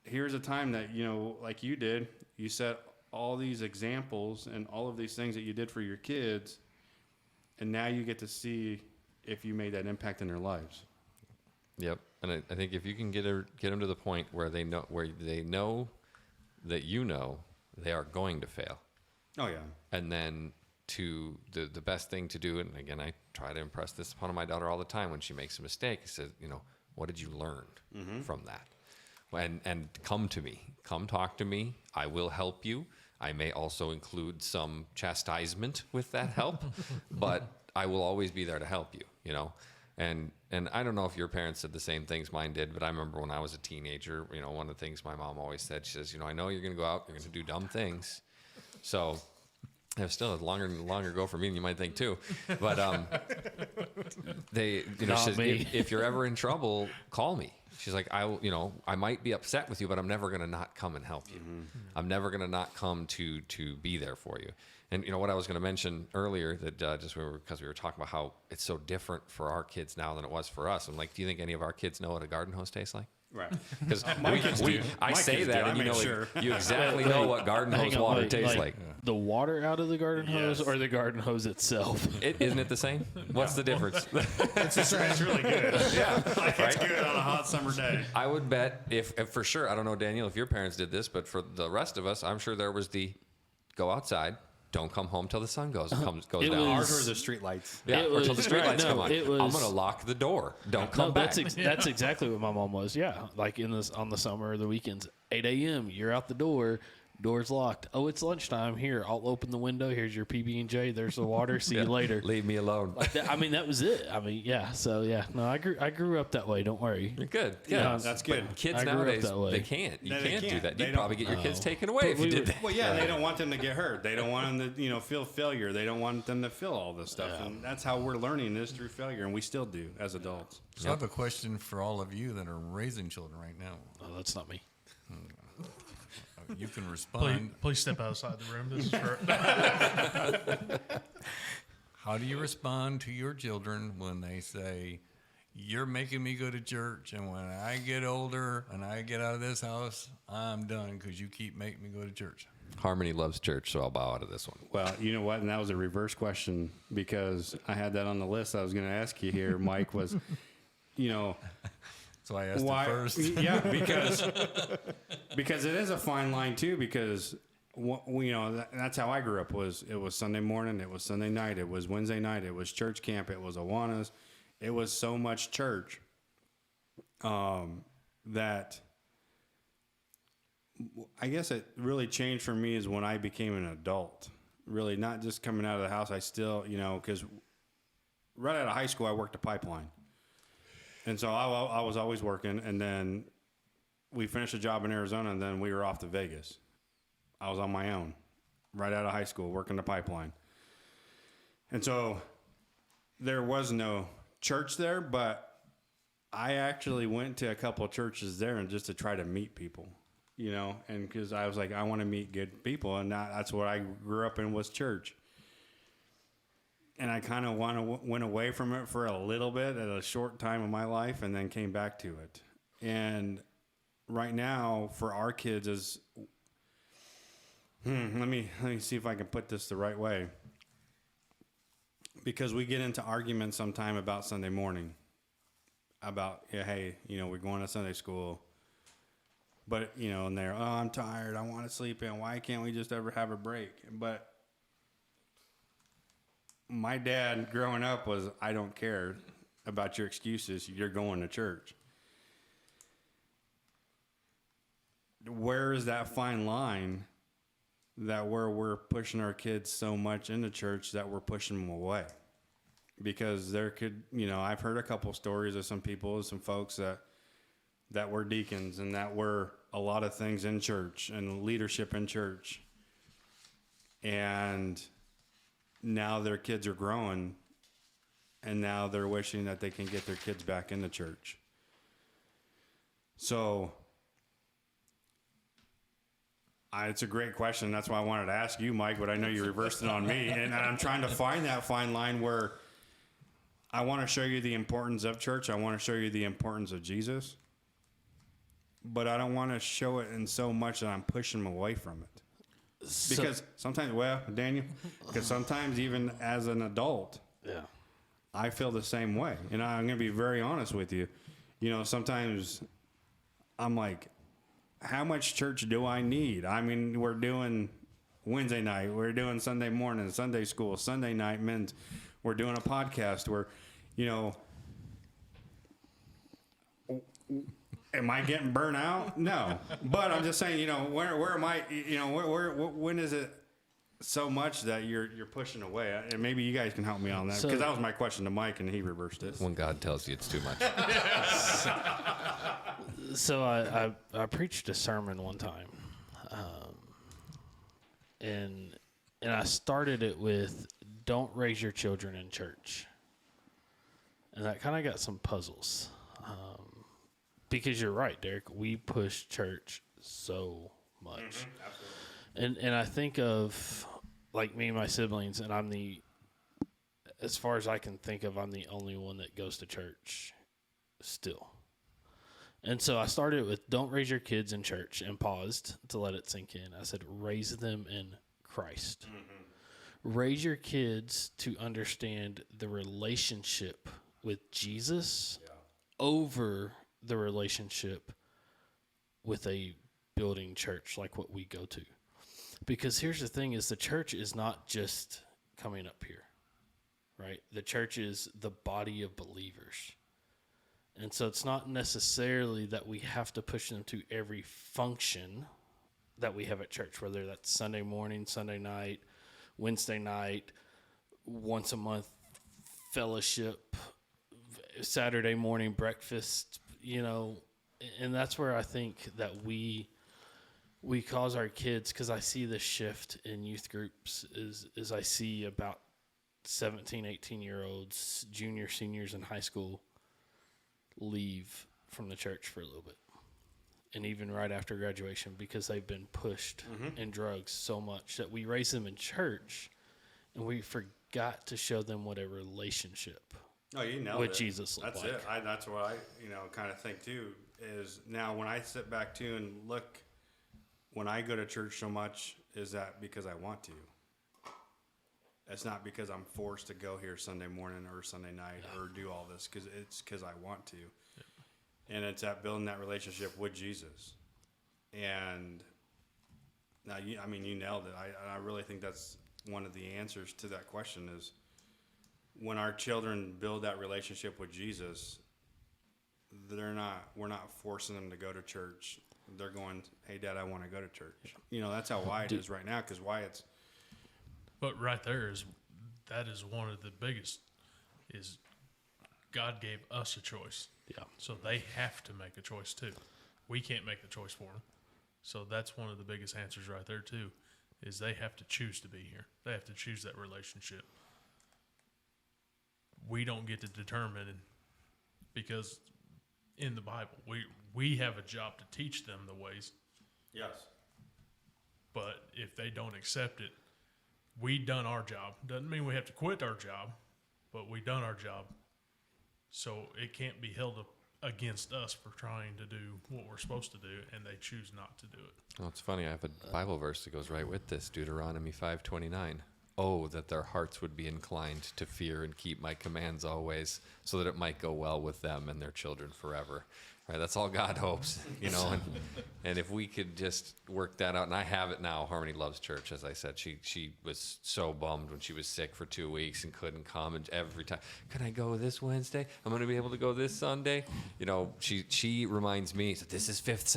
here's a time that, you know, like you did, you set all these examples and all of these things that you did for your kids. And now you get to see if you made that impact in their lives. Yep. And I think if you can get them to the point where they know that you know they are going to fail. Oh, yeah. And then to the best thing to do, and again, I try to impress this upon my daughter all the time when she makes a mistake. I said, you know, what did you learn from that? And come to me. Come talk to me. I will help you. I may also include some chastisement with that help, but I will always be there to help you, you know? And I don't know if your parents said the same things mine did, but I remember when I was a teenager, you know, one of the things my mom always said, she says, you know, I know you're going to go out, you're going to do dumb things. So it's still longer ago for me than you might think too. But they, you know, she says, if you're ever in trouble, call me. She's like, I might be upset with you, but I'm never going to not come and help you. Mm-hmm. I'm never going to not come to be there for you. And you know what I was going to mention earlier, that because we were talking about how it's so different for our kids now than it was for us. I'm like, do you think any of our kids know what a garden hose tastes like? Right. Because I My say kids that, do. and you I know, make sure. you exactly know what garden hose water tastes like. The water out of the garden hose Yes. or the garden hose itself? Isn't it the same? What's the difference? It's really good. Yeah, Like, it's good on a hot summer day. I would bet if for sure, I don't know, Daniel, if your parents did this, but for the rest of us, I'm sure there was the go outside, don't come home till the sun goes down. Ours were the street lights. Yeah, or till the streetlights come on. it I'm was- going to lock the door. Don't come back. That's exactly what my mom was. Yeah, like on the summer or the weekends, 8 a.m. You're out the door. Door's locked. Oh, it's lunchtime. Here, I'll open the window. Here's your PB&J. There's the water. See you later. Leave me alone. Like that, I mean, that was it. I mean, yeah. So yeah, no, I grew up that way. Don't worry. You're good. Yeah, that's good. But kids I grew up nowadays, that way. they can't. You They can't do can't. that. They You'd don't- probably get your kids taken away if you did that. Well, yeah, they don't want them to get hurt. They don't want them to, you know, feel failure. They don't want them to feel all this stuff. Yeah. And that's how we're learning is through failure, and we still do as adults. So I have a question for all of you that are raising children right now. Oh, that's not me. You can respond. Please step outside the room. This is for How do you respond to your children when they say, you're making me go to church, and when I get older and I get out of this house, I'm done because you keep making me go to church? Harmony loves church, so I'll bow out of this one. Well, you know what? And that was a reverse question because I had that on the list I was going to ask you here, Mike, was, you know, So I asked why? it first. Yeah, because it is a fine line too. Because you know that's how I grew up. It was Sunday morning, it was Sunday night, it was Wednesday night, it was church camp, it was Awanas, it was so much church that I guess it really changed for me is when I became an adult. Really, not just coming out of the house. I still, you know, because right out of high school, I worked a pipeline. And so I was always working, and then we finished a job in Arizona, and then we were off to Vegas. I was on my own, right out of high school, working the pipeline. And so there was no church there, but I actually went to a couple of churches there and just to try to meet people, you know, and because I was like, I want to meet good people, and that's what I grew up in was church. And I kind of went away from it for a little bit at a short time of my life, and then came back to it. And right now, for our kids, is let me see if I can put this the right way. Because we get into arguments sometime about Sunday morning, about, yeah, hey, you know, we're going to Sunday school, but, you know, and they're, oh, I'm tired, I want to sleep in, why can't we just ever have a break? But my dad growing up was, I don't care about your excuses, you're going to church. Where is that fine line that where we're pushing our kids so much into church that we're pushing them away? Because there could, you know, I've heard a couple stories of some people, some folks that were deacons and that were a lot of things in church and leadership in church. And now their kids are growing, and now they're wishing that they can get their kids back into church. So it's a great question. That's why I wanted to ask you, Mike, but I know you reversed it on me. And I'm trying to find that fine line where I want to show you the importance of church. I want to show you the importance of Jesus. But I don't want to show it in so much that I'm pushing them away from it. Because sometimes, Daniel, because sometimes even as an adult, Yeah. I feel the same way. And I'm going to be very honest with you. You know, sometimes I'm like, how much church do I need? I mean, we're doing Wednesday night, we're doing Sunday morning, Sunday school, Sunday night men's, we're doing a podcast. We're, you know, am I getting burnt out? No, but I'm just saying, you know, where am I? You know, when is it so much that you're pushing away? And maybe you guys can help me on that, because that was my question to Mike, and he reversed it. When God tells you it's too much. So I preached a sermon one time, and I started it with, "Don't raise your children in church," and that kind of got some puzzles, because you're right, Derek. We push church so much, and I think of like me and my siblings, and as far as I can think of, I'm the only one that goes to church still. And so I started with, don't raise your kids in church, and paused to let it sink in. I said, raise them in Christ. Mm-hmm. Raise your kids to understand the relationship with Jesus over the relationship with a building church like what we go to. Because here's the thing is, the church is not just coming up here, right? The church is the body of believers. And so it's not necessarily that we have to push them to every function that we have at church, whether that's Sunday morning, Sunday night, Wednesday night, once a month fellowship, Saturday morning breakfast, you know. And that's where I think that we cause our kids, because I see the shift in youth groups is I see about 17, 18-year-olds, junior, seniors in high school, leave from the church for a little bit, and even right after graduation, because they've been pushed in drugs so much that we raise them in church, and we forgot to show them what a relationship with Jesus looks like. That's it. That's what I kind of think too, is now when I sit back too and look, when I go to church so much, is that because I want to? It's not because I'm forced to go here Sunday morning or Sunday night or do all this, because it's because I want to. Yeah. And it's at building that relationship with Jesus. And now, you nailed it. I really think that's one of the answers to that question is, when our children build that relationship with Jesus, we're not forcing them to go to church. They're going, hey, Dad, I want to go to church. You know, that's how Wyatt is right now, because Wyatt's. But right there that is one of the biggest, is God gave us a choice. Yeah. So they have to make a choice too. We can't make the choice for them. So that's one of the biggest answers right there too, is they have to choose to be here. They have to choose that relationship. we don't get to determine, because in the Bible, we have a job to teach them the ways. Yes. But if they don't accept it, we done our job. Doesn't mean we have to quit our job, but we done our job. So it can't be held up against us for trying to do what we're supposed to do, and they choose not to do it. Well, it's funny. I have a Bible verse that goes right with this, Deuteronomy 5:29. Oh, that their hearts would be inclined to fear and keep my commands always, so that it might go well with them and their children forever. Right? That's all God hopes, you know. And if we could just work that out, and I have it now. Harmony loves church, as I said. She was so bummed when she was sick for 2 weeks and couldn't come. And every time, can I go this Wednesday? I'm going to be able to go this Sunday. You know, she reminds me. So this is fifth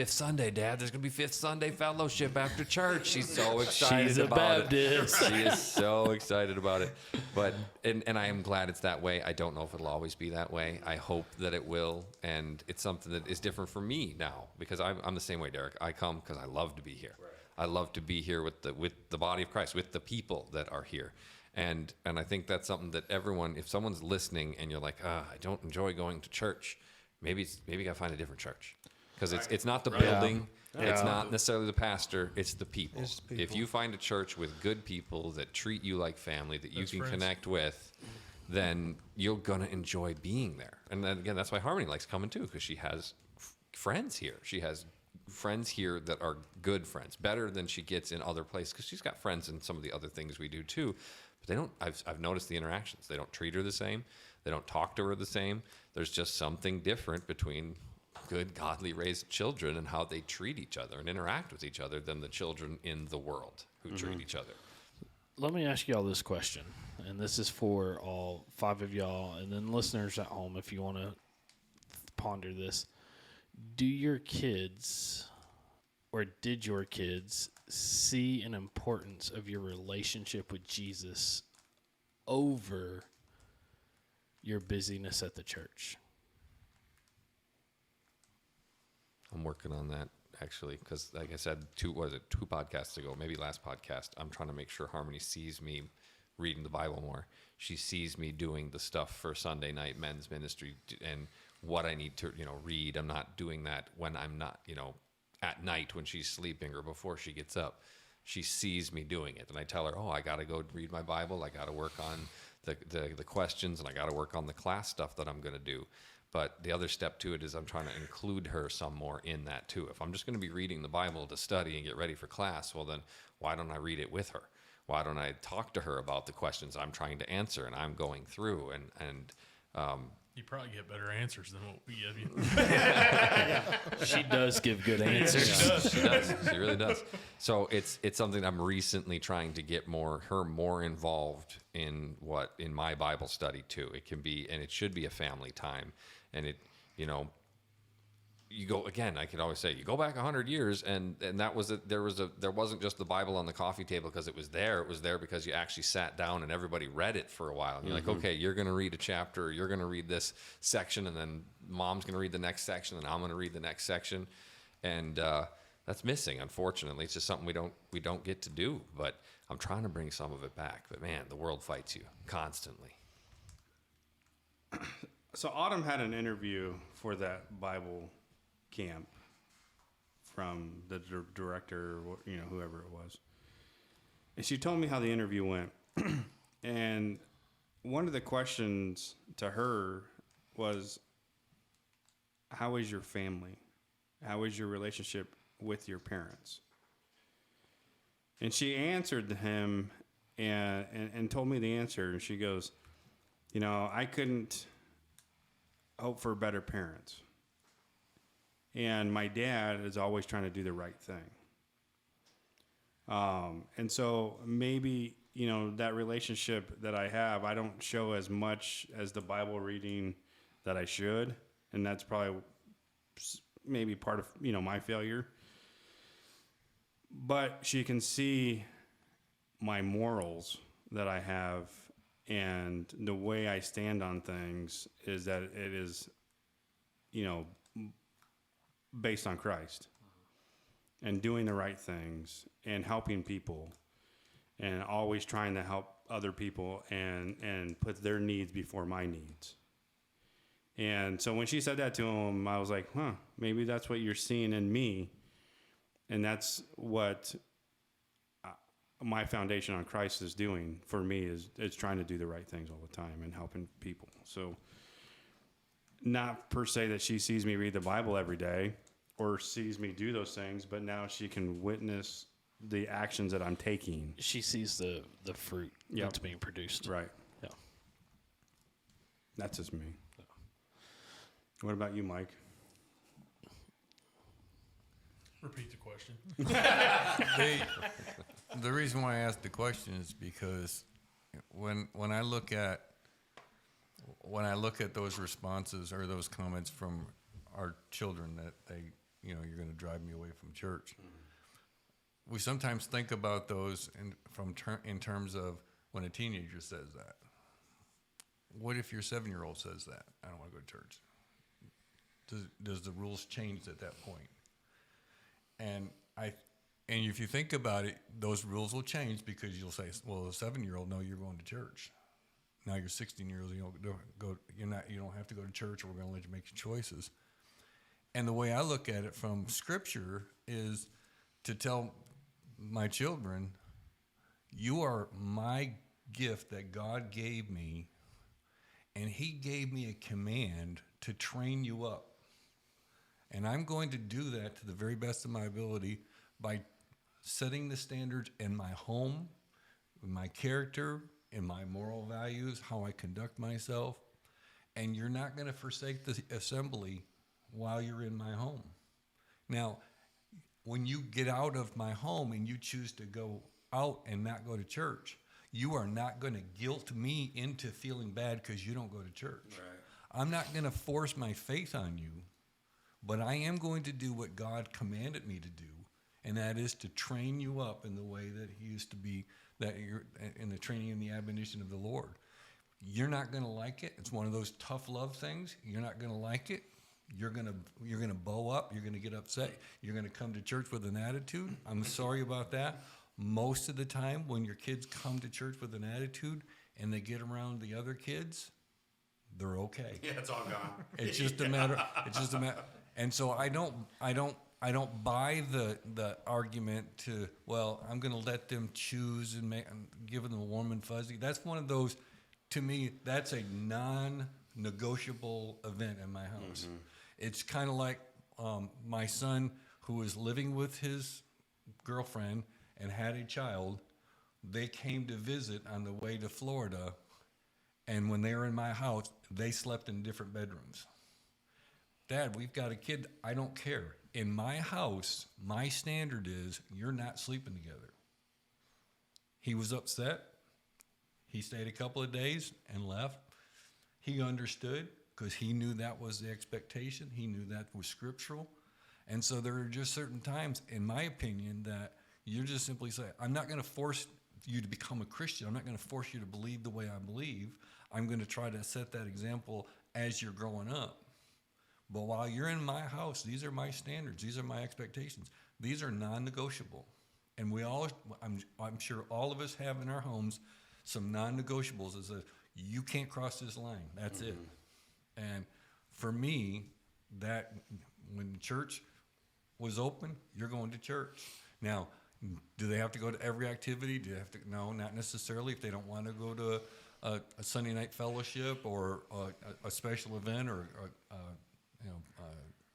Sunday, Dad. There's going to be fifth Sunday fellowship after church. She's so excited She's a about Baptist. it. She is so excited about it. But and I am glad it's that way. I don't know if it'll always be that way. I hope that it will, and it's something that is different for me now, because I'm the same way, Derek. I come because I love to be here. Right. I love to be here with the body of Christ, with the people that are here, and I think that's something that everyone, if someone's listening and you're like, I don't enjoy going to church, maybe you gotta find a different church, because it's not the building, it's not necessarily the pastor, it's the people. It's the people. If you find a church with good people that treat you like family, that you Best can friends. connect with, then you're gonna enjoy being there. And then again, that's why Harmony likes coming too, because she has friends here. She has friends here that are good friends, better than she gets in other places, because she's got friends in some of the other things we do too. But they don't. I've noticed the interactions. They don't treat her the same. They don't talk to her the same. There's just something different between good, godly raised children and how they treat each other and interact with each other than the children in the world who treat each other. Let me ask y'all this question, and this is for all 5 of y'all, and then listeners at home, if you want to ponder this. Do your kids, or did your kids, see an importance of your relationship with Jesus over your busyness at the church? I'm working on that, actually, because like I said, two podcasts ago, maybe last podcast, I'm trying to make sure Harmony sees me reading the Bible more. She sees me doing the stuff for Sunday night men's ministry and what I need to, read. I'm not doing that when I'm not, at night when she's sleeping or before she gets up. She sees me doing it, and I tell her, I got to go read my Bible. I got to work on the questions, and I got to work on the class stuff that I'm going to do. But the other step to it is I'm trying to include her some more in that too. If I'm just going to be reading the Bible to study and get ready for class, well then why don't I read it with her? Why don't I talk to her about the questions I'm trying to answer and I'm going through? And You probably get better answers than what we give you. She does give good answers. She does. She really does. So it's something I'm recently trying to get her more involved in my Bible study too. It can be, and it should be, a family time. And you go again. I could always say you go back 100 years, and that was it. There wasn't just the Bible on the coffee table because it was there. It was there because you actually sat down and everybody read it for a while. And you're like, okay, you're going to read a chapter, or you're going to read this section, and then Mom's going to read the next section, and I'm going to read the next section, and that's missing. Unfortunately, it's just something we don't get to do. But I'm trying to bring some of it back. But man, the world fights you constantly. So Autumn had an interview for that Bible camp from the director, whoever it was. And she told me how the interview went. And one of the questions to her was, how is your family? How is your relationship with your parents? And she answered him and told me the answer. And she goes, I couldn't hope for better parents. And my dad is always trying to do the right thing. And so maybe, that relationship that I have, I don't show as much as the Bible reading that I should. And that's probably maybe part of, my failure. But she can see my morals that I have, and the way I stand on things is that it is, based on Christ and doing the right things and helping people and always trying to help other people and puts their needs before my needs. And so when she said that to him, I was like, maybe that's what you're seeing in me. And that's what my foundation on Christ is doing for me is trying to do the right things all the time and helping people. So not per se that she sees me read the Bible every day or sees me do those things, but now she can witness the actions that I'm taking. She sees the fruit that's being produced. Right. Yeah. That's just me. What about you, Mike? Repeat the question. The reason why I asked the question is because when I look at those responses or those comments from our children that you're going to drive me away from church, we sometimes think about those in terms of when a teenager says that. What if your 7-year-old says that? I don't want to go to church. Does the rules change at that point? And if you think about it, those rules will change because you'll say, well, a 7-year-old, no, you're going to church. Now you're 16 years old, you don't have to go to church, or we're going to let you make your choices. And the way I look at it from Scripture is to tell my children, you are my gift that God gave me, and He gave me a command to train you up. And I'm going to do that to the very best of my ability by setting the standards in my home, in my character, in my moral values, how I conduct myself. And you're not going to forsake the assembly while you're in my home. Now, when you get out of my home and you choose to go out and not go to church, you are not going to guilt me into feeling bad because you don't go to church. Right. I'm not going to force my faith on you. But I am going to do what God commanded me to do, and that is to train you up in the way that He used to be, that you're in the training and the admonition of the Lord. You're not going to like it. It's one of those tough love things. You're not going to like it. You're going to bow up. You're going to get upset. You're going to come to church with an attitude. I'm sorry about that. Most of the time, when your kids come to church with an attitude and they get around the other kids, they're okay. Yeah, it's all gone. It's just a matter. And so I don't buy the argument to, well, I'm going to let them choose and give them a warm and fuzzy. That's one of those, to me, that's a non-negotiable event in my house. Mm-hmm. It's kind of like my son who was living with his girlfriend and had a child. They came to visit on the way to Florida, and when they were in my house, they slept in different bedrooms. Dad, we've got a kid. I don't care. In my house, my standard is you're not sleeping together. He was upset. He stayed a couple of days and left. He understood because he knew that was the expectation. He knew that was scriptural. And so there are just certain times, in my opinion, that you just simply say, I'm not going to force you to become a Christian. I'm not going to force you to believe the way I believe. I'm going to try to set that example as you're growing up. But while you're in my house, these are my standards. These are my expectations. These are non-negotiable. And I'm sure all of us have in our homes some non-negotiables that says, you can't cross this line. That's it. And for me, that when church was open, you're going to church. Now, do they have to go to every activity? Do they have to? No, not necessarily. If they don't want to go to a Sunday night fellowship or a special event or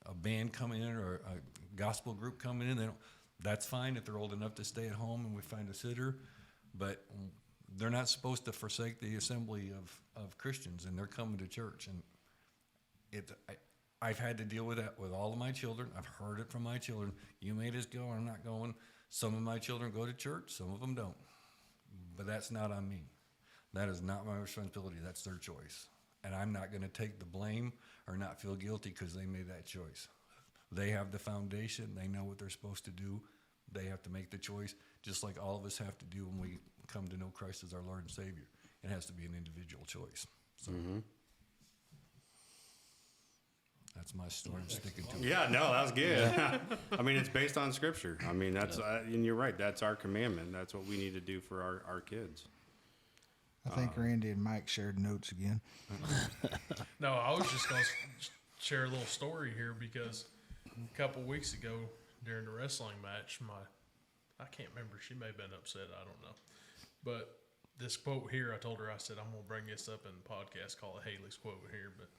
a band coming in or a gospel group coming in, that's fine if they're old enough to stay at home and we find a sitter. But they're not supposed to forsake the assembly of Christians, and they're coming to church. And I've had to deal with that with all of my children. I've heard it from my children. You made us go, I'm not going. Some of my children go to church, some of them don't. But that's not on me. That is not my responsibility. That's their choice. And I'm not going to take the blame or not feel guilty because they made that choice. They have the foundation. They know what they're supposed to do. They have to make the choice, just like all of us have to do when we come to know Christ as our Lord and Savior. It has to be an individual choice. So that's my story. I'm sticking to it. Yeah, no, that was good. I mean, it's based on Scripture. I mean, that's and you're right. That's our commandment. That's what we need to do for our kids. I think Randy and Mike shared notes again. No, I was just going to share a little story here because a couple weeks ago during the wrestling match, I can't remember. She may have been upset. I don't know. But this quote here, I told her, I said, I'm going to bring this up in the podcast, call it Haley's quote here. But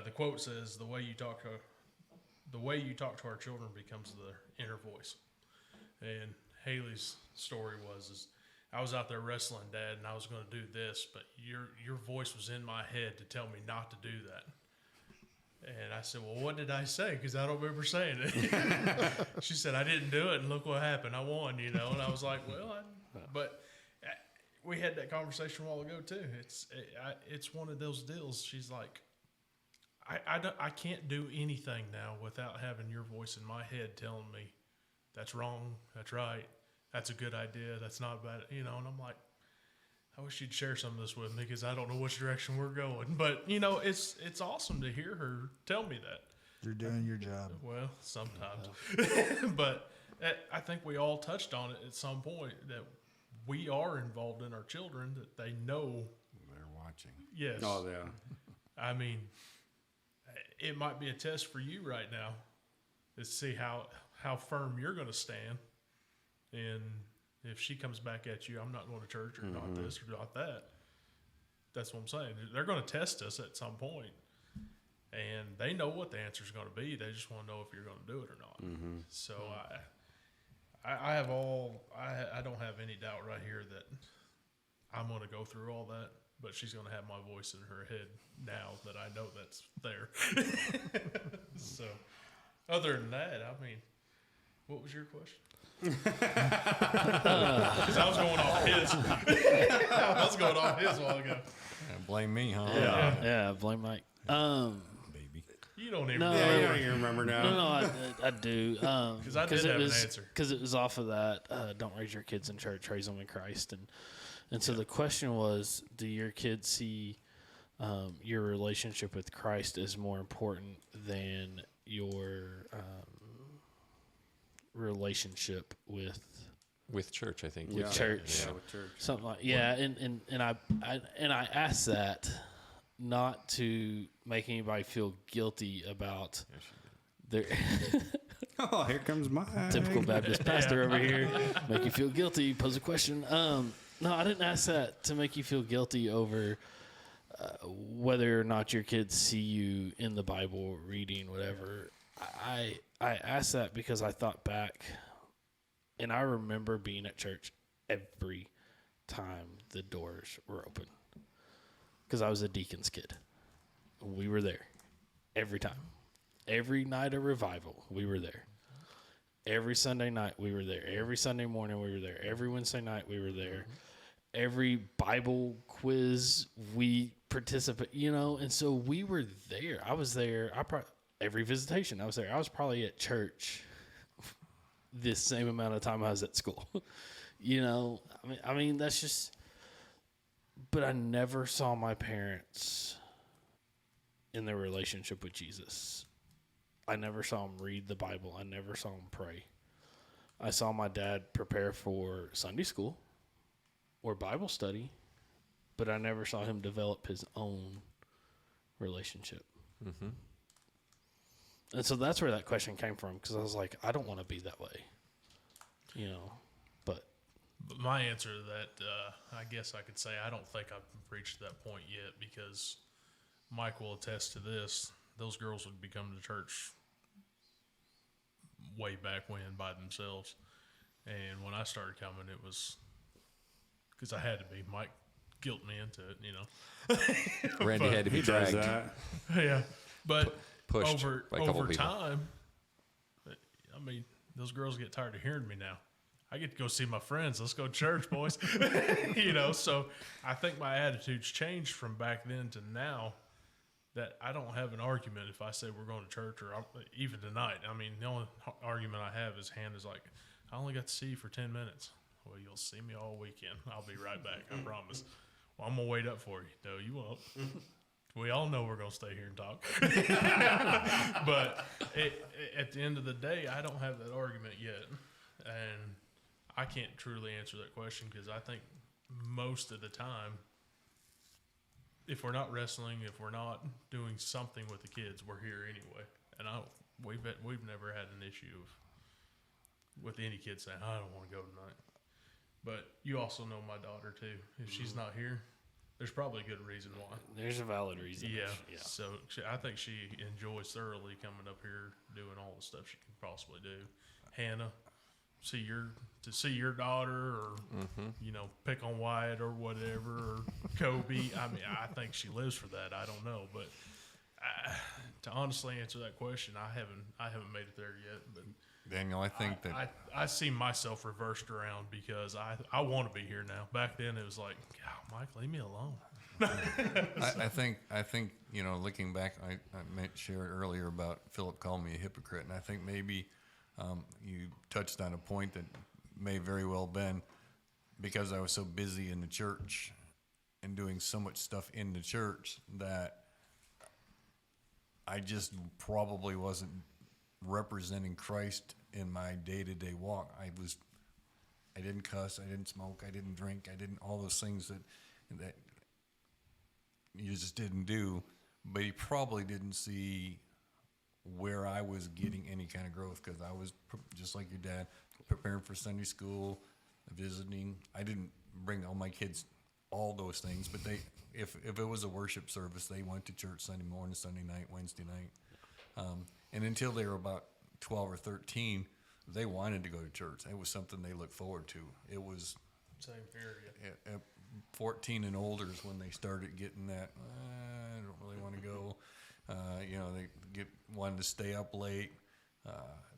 the quote says, the way you talk to our children becomes their inner voice. And Haley's story was I was out there wrestling, Dad, and I was going to do this, but your voice was in my head to tell me not to do that. And I said, well, what did I say? Because I don't remember saying it. She said, I didn't do it, and look what happened. I won, And I was like, well, but we had that conversation a while ago, too. It's one of those deals. She's like, I can't do anything now without having your voice in my head telling me that's wrong, that's right, that's a good idea, that's not bad, And I'm like, I wish you'd share some of this with me because I don't know which direction we're going. But it's awesome to hear her tell me that. You're doing your job. Well, sometimes, but I think we all touched on it at some point that we are involved in our children, that they know They're watching. Yes. Oh, yeah. I mean, it might be a test for you right now to see how firm you're going to stand. And if she comes back at you, I'm not going to church or not this or not that. That's what I'm saying. They're going to test us at some point. And they know what the answer is going to be. They just want to know if you're going to do it or not. So I don't have any doubt right here that I'm going to go through all that. But she's going to have my voice in her head now that I know that's there. So, other than that, I mean, what was your question? Because I was going off his. I was going off his a while ago. Yeah, blame me, huh? Yeah, blame Mike. Baby. You don't even No, remember. You don't even remember now. No, I do. Because I did have an answer. Because it was off of that. Don't raise your kids in church, raise them in Christ. And so the question was, do your kids see your relationship with Christ as more important than your relationship with church, I think. Yeah. church? Yeah, with church. Something like and I asked that not to make anybody feel guilty about their Oh, here comes my typical Baptist pastor over here. Make you feel guilty. Pose a question. No, I didn't ask that to make you feel guilty over whether or not your kids see you in the Bible, reading, whatever. I asked that because I thought back, and I remember being at church every time the doors were open because I was a deacon's kid. We were there every time. Every night of revival, we were there. Every Sunday night, we were there. Every Sunday morning, we were there. Every Wednesday night, we were there. Every Bible quiz, we participate, and so we were there. I was there. Every visitation, I was there. I was probably at church this same amount of time I was at school. I mean, that's just. But I never saw my parents in their relationship with Jesus. I never saw them read the Bible. I never saw them pray. I saw my dad prepare for Sunday school or Bible study, but I never saw him develop his own relationship. Mm-hmm. And so that's where that question came from, because I was like, I don't want to be that way, but. But my answer to that, I guess I could say I don't think I've reached that point yet, because Mike will attest to this. Those girls would be coming to church way back when by themselves. And when I started coming, it was because I had to be. Mike guilt me into it, Randy had to be He does dragged. that. Yeah. But Pushed over by a couple people. time, I mean, those girls get tired of hearing me now. I get to go see my friends. Let's go to church, boys. So I think my attitude's changed from back then to now, that I don't have an argument if I say we're going to church, or even tonight. I mean, the only argument I have is hand is like, I only got to see you for 10 minutes. Well, you'll see me all weekend. I'll be right back. I promise. Well, I'm going to wait up for you. No, you won't. We all know we're going to stay here and talk. But at the end of the day, I don't have that argument yet. And I can't truly answer that question, because I think most of the time if we're not wrestling, if we're not doing something with the kids, we're here anyway. And we've never had an issue with any kid saying, I don't want to go tonight. But you also know my daughter too. If she's not here, there's probably a good reason why. There's a valid reason. Yeah. So I think she enjoys thoroughly coming up here, doing all the stuff she can possibly do. Hannah, see your daughter, or pick on Wyatt or whatever, or Kobe. I mean, I think she lives for that. I don't know, but to honestly answer that question, I haven't made it there yet. But Daniel, I think that I see myself reversed around because I want to be here now. Back then, it was like, God, Mike, leave me alone. I think looking back, I shared earlier about Philip calling me a hypocrite, and I think maybe you touched on a point that may very well been because I was so busy in the church and doing so much stuff in the church that I just probably wasn't representing Christ in my day-to-day walk. I didn't cuss, I didn't smoke, I didn't drink, I didn't all those things that you just didn't do. But he probably didn't see where I was getting any kind of growth because I was just like your dad, preparing for Sunday school, visiting. I didn't bring all my kids all those things, but if it was a worship service, they went to church Sunday morning, Sunday night, Wednesday night. And until they were about 12 or 13, they wanted to go to church. It was something they looked forward to. It was Same area. at 14 and older is when they started getting that, I don't really want to go. They wanted to stay up late.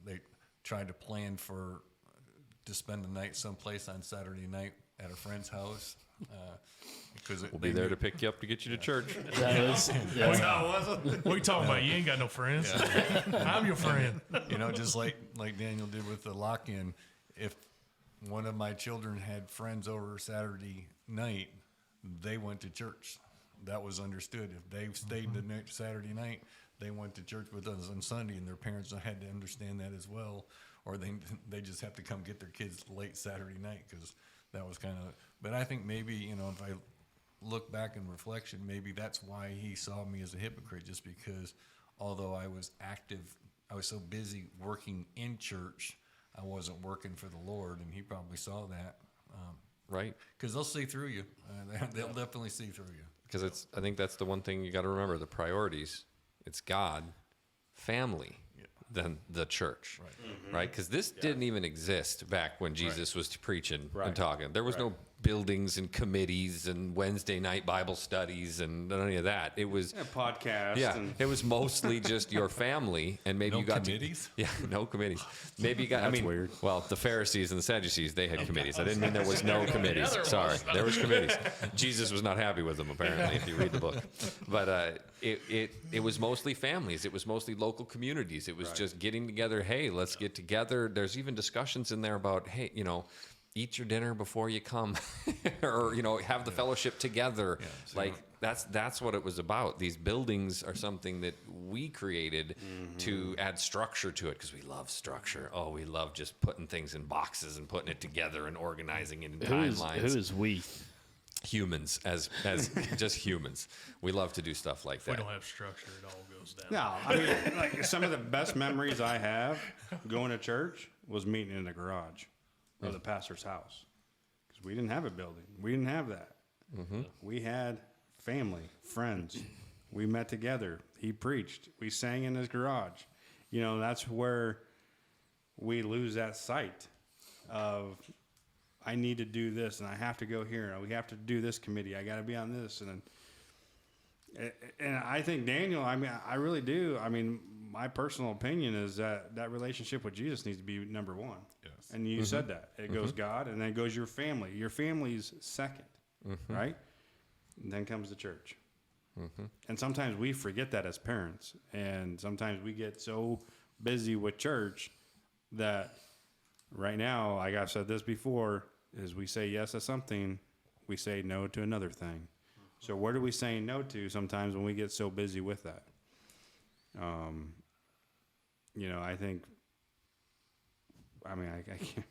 They tried to plan to spend the night someplace on Saturday night at a friend's house. Because We'll be there to pick you up to get you to church. That's What are you talking about? You ain't got no friends. I'm your friend. Just like Daniel did with the lock-in. If one of my children had friends over Saturday night, they went to church. That was understood. If they stayed the next Saturday night, they went to church with us on Sunday, and their parents had to understand that as well. Or they just have to come get their kids late Saturday night because that was kind of. But I think maybe if I look back in reflection, maybe that's why he saw me as a hypocrite, just because although I was active, I was so busy working in church, I wasn't working for the Lord, and he probably saw that. Right. Because they'll see through you. They'll definitely see through you. Because I think that's the one thing you got to remember: the priorities. It's God, family, then the church, right? Because this didn't even exist back when Jesus was preaching and talking. There was no buildings and committees and Wednesday night Bible studies and none of that. It was A podcast. yeah, and- it was mostly just your family, and maybe No you got committees? no committees. Maybe you got. That's weird. Well, the Pharisees and the Sadducees, they had committees. I didn't mean there was no committees. Sorry, there was committees. Jesus was not happy with them, apparently, if you read the book. But it was mostly families. It was mostly local communities. It was just getting together. Hey, let's get together. There's even discussions in there about, hey, eat your dinner before you come, or have the fellowship together. Like that's what it was about. These buildings are something that we created to add structure to it because we love structure. Oh, we love just putting things in boxes and putting it together and organizing it in timelines. Who is we? Humans, as just humans, we love to do stuff like If we that. don't have structure, it all goes down. No, I mean, like some of the best memories I have going to church was meeting in the garage of the pastor's house because we didn't have a building. We didn't have that. We had family, friends. We met together. He preached. We sang in his garage. That's where we lose that sight of I need to do this and I have to go here. We have to do this committee. I got to be on this. And I think Daniel, I really do. My personal opinion is that relationship with Jesus needs to be number one. Yes. And you said that. It goes God, and then it goes your family. Your family's second, right? And then comes the church. And sometimes we forget that as parents. And sometimes we get so busy with church that right now, like I've said this before, is we say yes to something, we say no to another thing. So what are we saying no to sometimes when we get so busy with that? I think, I can't,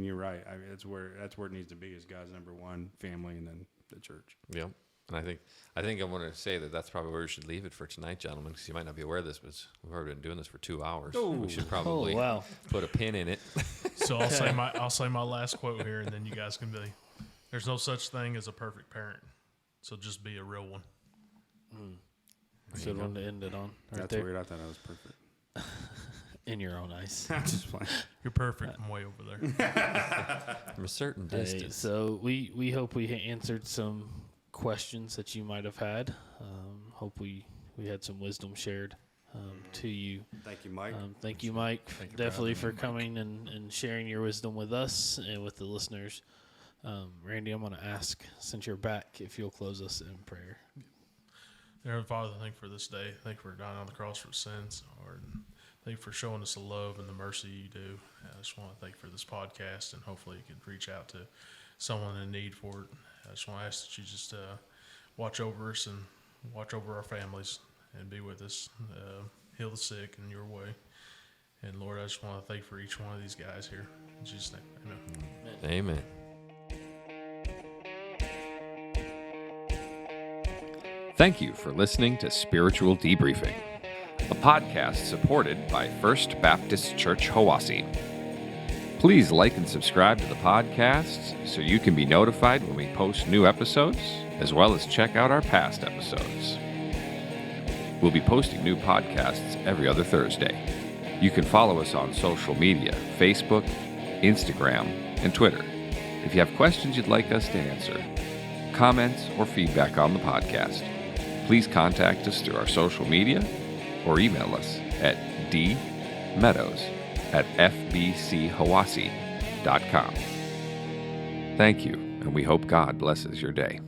you're right. That's where it needs to be is God's number one, family, and then the church. Yeah. And I think I'm going to say that that's probably where we should leave it for tonight, gentlemen, because you might not be aware of this, but we've already been doing this for 2 hours. We should probably wow. put a pin in it. So I'll say my last quote here, and then you guys can be. There's no such thing as a perfect parent, so just be a real one. Good one to end it on. Right That's there. weird. I thought that was perfect. In your own eyes. Just playing. You're perfect. I'm way over there. From a certain Hey, distance. so we hope we answered some questions that you might have had. Hope we had some wisdom shared to you. Thank you, Mike. Thank you, Mike, Thank you for definitely having for coming and sharing your wisdom with us and with the listeners. Randy, I'm going to ask, since you're back, if you'll close us in prayer. Heavenly Father, thank you for this day. Thank you for dying on the cross for sins, Lord. Thank you for showing us the love and the mercy you do. I just want to thank you for this podcast, and hopefully you can reach out to someone in need for it. I just want to ask that you just watch over us and watch over our families and be with us. Heal the sick in your way. And Lord, I just want to thank you for each one of these guys here. In Jesus' name, amen. Amen. Thank you for listening to Spiritual Debriefing, a podcast supported by First Baptist Church Hiwasse. Please like and subscribe to the podcast so you can be notified when we post new episodes, as well as check out our past episodes. We'll be posting new podcasts every other Thursday. You can follow us on social media, Facebook, Instagram, and Twitter. If you have questions you'd like us to answer, comments, or feedback on the podcast, please contact us through our social media or email us at dmeadows@fbchiwasse.com. Thank you, and we hope God blesses your day.